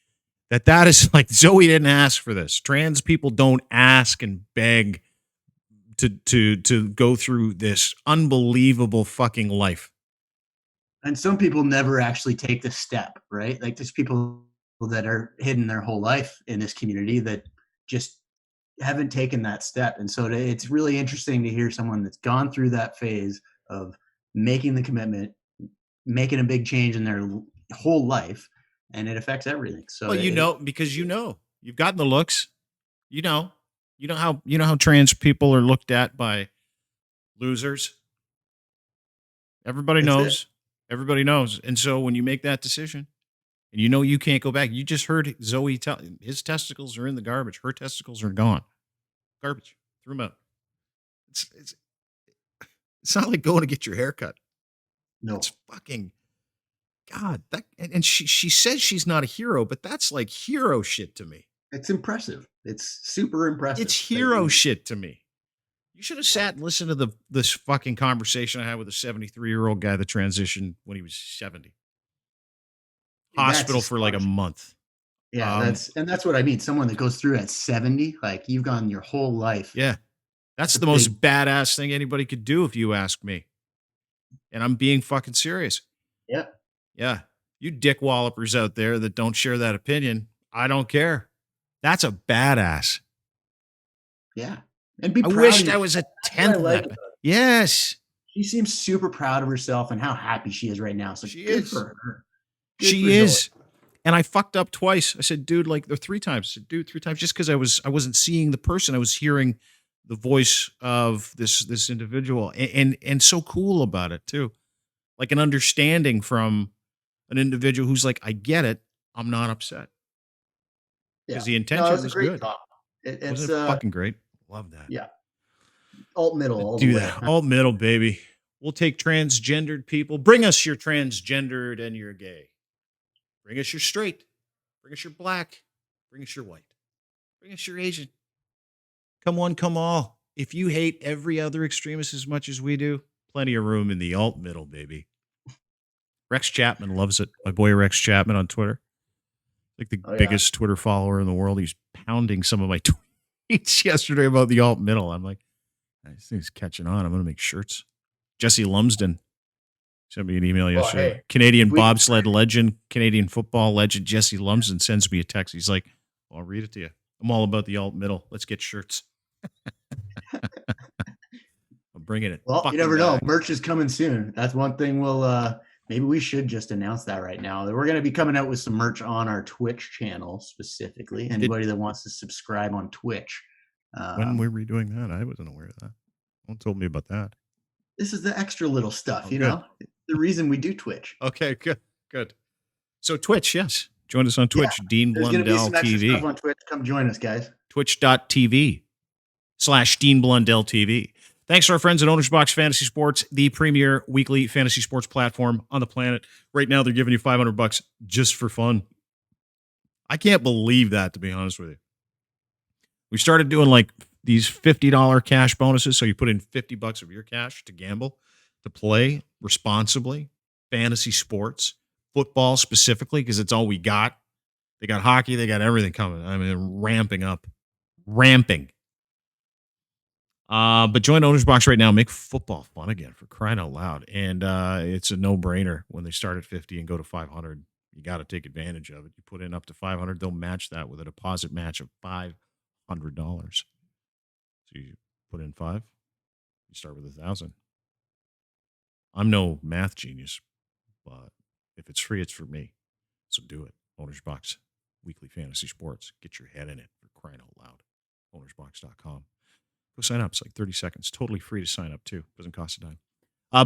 That is like, Zoe didn't ask for this. Trans people don't ask and beg to go through this unbelievable fucking life. And some people never actually take the step, right? Like there's people that are hidden their whole life in this community that just haven't taken that step. And so it's really interesting to hear someone that's gone through that phase of making the commitment, making a big change in their whole life, and it affects everything. So well, because you've gotten the looks, you know how trans people are looked at by losers. Everybody knows. Everybody knows. And so when you make that decision and you can't go back, you just heard Zoe tell his testicles are in the garbage. Her testicles are gone. Garbage. Threw them out. It's not like going to get your hair cut. No. It's fucking God. And she says she's not a hero, but that's like hero shit to me. It's impressive. It's super impressive. It's hero shit to me. You should have sat and listened to this fucking conversation I had with a 73-year-old guy that transitioned when he was 70. Hospital for like a month. Yeah, that's what I mean. Someone that goes through at 70, like you've gone your whole life. Yeah. That's the most badass thing anybody could do if you ask me. And I'm being fucking serious. Yeah. Yeah. You dick wallopers out there that don't share that opinion, I don't care. That's a badass. Yeah. And be I proud wished I was a 10th of that. Yes. She seems super proud of herself and how happy she is right now. So she good is. for her. She is. And I fucked up twice. I said, dude, or 3 times. I said, dude, 3 times, just because I wasn't seeing the person. I was hearing the voice of this individual and so cool about it too. Like an understanding from an individual who's like, I get it. I'm not upset. Because the intention was good. It's fucking great. Love that. Yeah. Alt middle. Do that. Alt middle, baby. We'll take transgendered people. Bring us your transgendered and your gay. Bring us your straight. Bring us your black. Bring us your white. Bring us your Asian. Come one, come all. If you hate every other extremist as much as we do, plenty of room in the alt middle, baby. Rex Chapman loves it. My boy Rex Chapman on Twitter. Like the biggest Twitter follower in the world. He's pounding some of my tweets yesterday about the alt middle. I'm like, this thing's catching on. I'm going to make shirts. Jesse Lumsden sent me an email yesterday. Hey, Canadian bobsled legend, Canadian football legend, Jesse Lumsden sends me a text. He's like, I'll read it to you. I'm all about the alt middle. Let's get shirts. I'm bringing it. Well, you never know. Merch is coming soon. That's one thing maybe we should just announce that right now. We're going to be coming out with some merch on our Twitch channel specifically. Anybody that wants to subscribe on Twitch. When were we doing that? I wasn't aware of that. No one told me about that. This is the extra little stuff, you know? The reason we do Twitch. Okay, good. So Twitch, yes. Join us on Twitch, Dean Blundell TV. Stuff on Twitch. Come join us, guys. Twitch.tv/Dean Blundell TV. Thanks to our friends at Owner's Box Fantasy Sports, the premier weekly fantasy sports platform on the planet. Right now, they're giving you $500 just for fun. I can't believe that, to be honest with you. We started doing like these $50 cash bonuses. So you put in $50 of your cash to gamble, to play responsibly, fantasy sports, football specifically, because it's all we got. They got hockey. They got everything coming. I mean, ramping up. But join Owner's Box right now. Make football fun again, for crying out loud. And it's a no-brainer when they start at 50 and go to 500. You got to take advantage of it. You put in up to 500, they'll match that with a deposit match of $500. $100. So you put in 5, you start with 1,000. I'm no math genius, but if it's free, it's for me. So do it. Owner's Box, weekly fantasy sports. Get your head in it, for crying out loud. Ownersbox.com. Go sign up. It's like 30 seconds. Totally free to sign up, too. Doesn't cost a dime.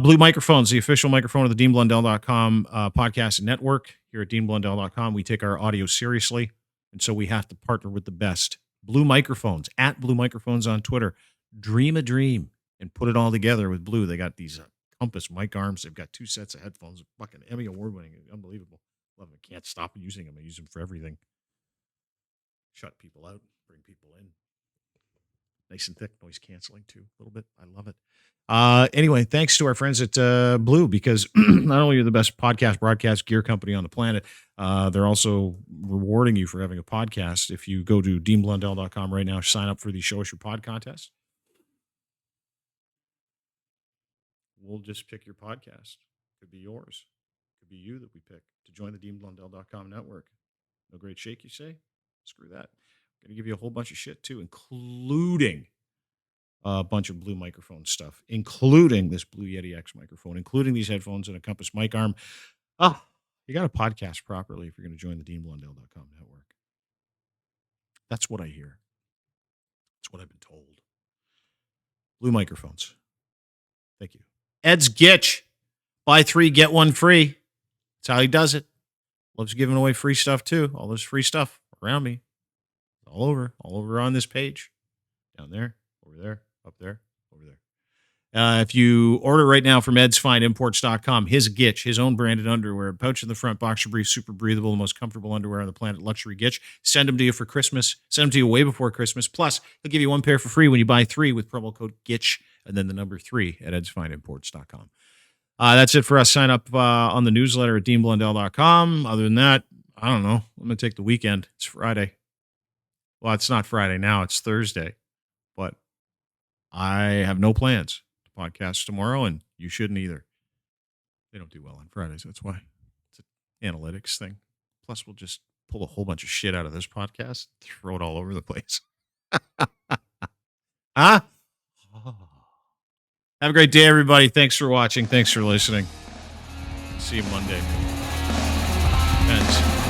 Blue Microphones, the official microphone of the DeanBlundell.com podcast network. Here at DeanBlundell.com, we take our audio seriously, and so we have to partner with the best. Blue Microphones, at Blue Microphones on Twitter. Dream a dream and put it all together with Blue. They got these Compass mic arms. They've got 2 sets of headphones. Fucking Emmy award-winning. Unbelievable. Love them. I can't stop using them. I use them for everything. Shut people out, bring people in. Nice and thick, noise canceling too, a little bit. I love it. Anyway, thanks to our friends at Blue, because not only are they the best podcast broadcast gear company on the planet, they're also rewarding you for having a podcast. If you go to DeanBlundell.com right now, sign up for the Show Us Your Pod contest. We'll just pick your podcast. Could be yours. Could be you that we pick to join the DeanBlundell.com network. No great shake, you say? Screw that. I'm going to give you a whole bunch of shit, too, including a bunch of Blue microphone stuff, including this Blue Yeti X microphone, including these headphones and a Compass mic arm. You got to podcast properly if you're going to join the DeanBlundell.com network. That's what I hear. That's what I've been told. Blue microphones. Thank you. Ed's Gitch. Buy 3, get 1 free. That's how he does it. Loves giving away free stuff, too. All this free stuff around me. All over on this page. Down there, over there, up there, over there. If you order right now from edsfineimports.com, his Gitch, his own branded underwear, pouch in the front, boxer brief, super breathable, the most comfortable underwear on the planet, luxury Gitch. Send them to you for Christmas. Send them to you way before Christmas. Plus, he'll give you 1 pair for free when you buy 3 with promo code Gitch and then the number 3 at edsfineimports.com. That's it for us. Sign up on the newsletter at deanblundell.com. Other than that, I don't know. I'm going to take the weekend. It's Friday. Well, it's not Friday now. It's Thursday. But I have no plans to podcast tomorrow, and you shouldn't either. They don't do well on Fridays. That's why. It's an analytics thing. Plus, we'll just pull a whole bunch of shit out of this podcast, throw it all over the place. Huh? Have a great day, everybody. Thanks for watching. Thanks for listening. See you Monday. Thanks.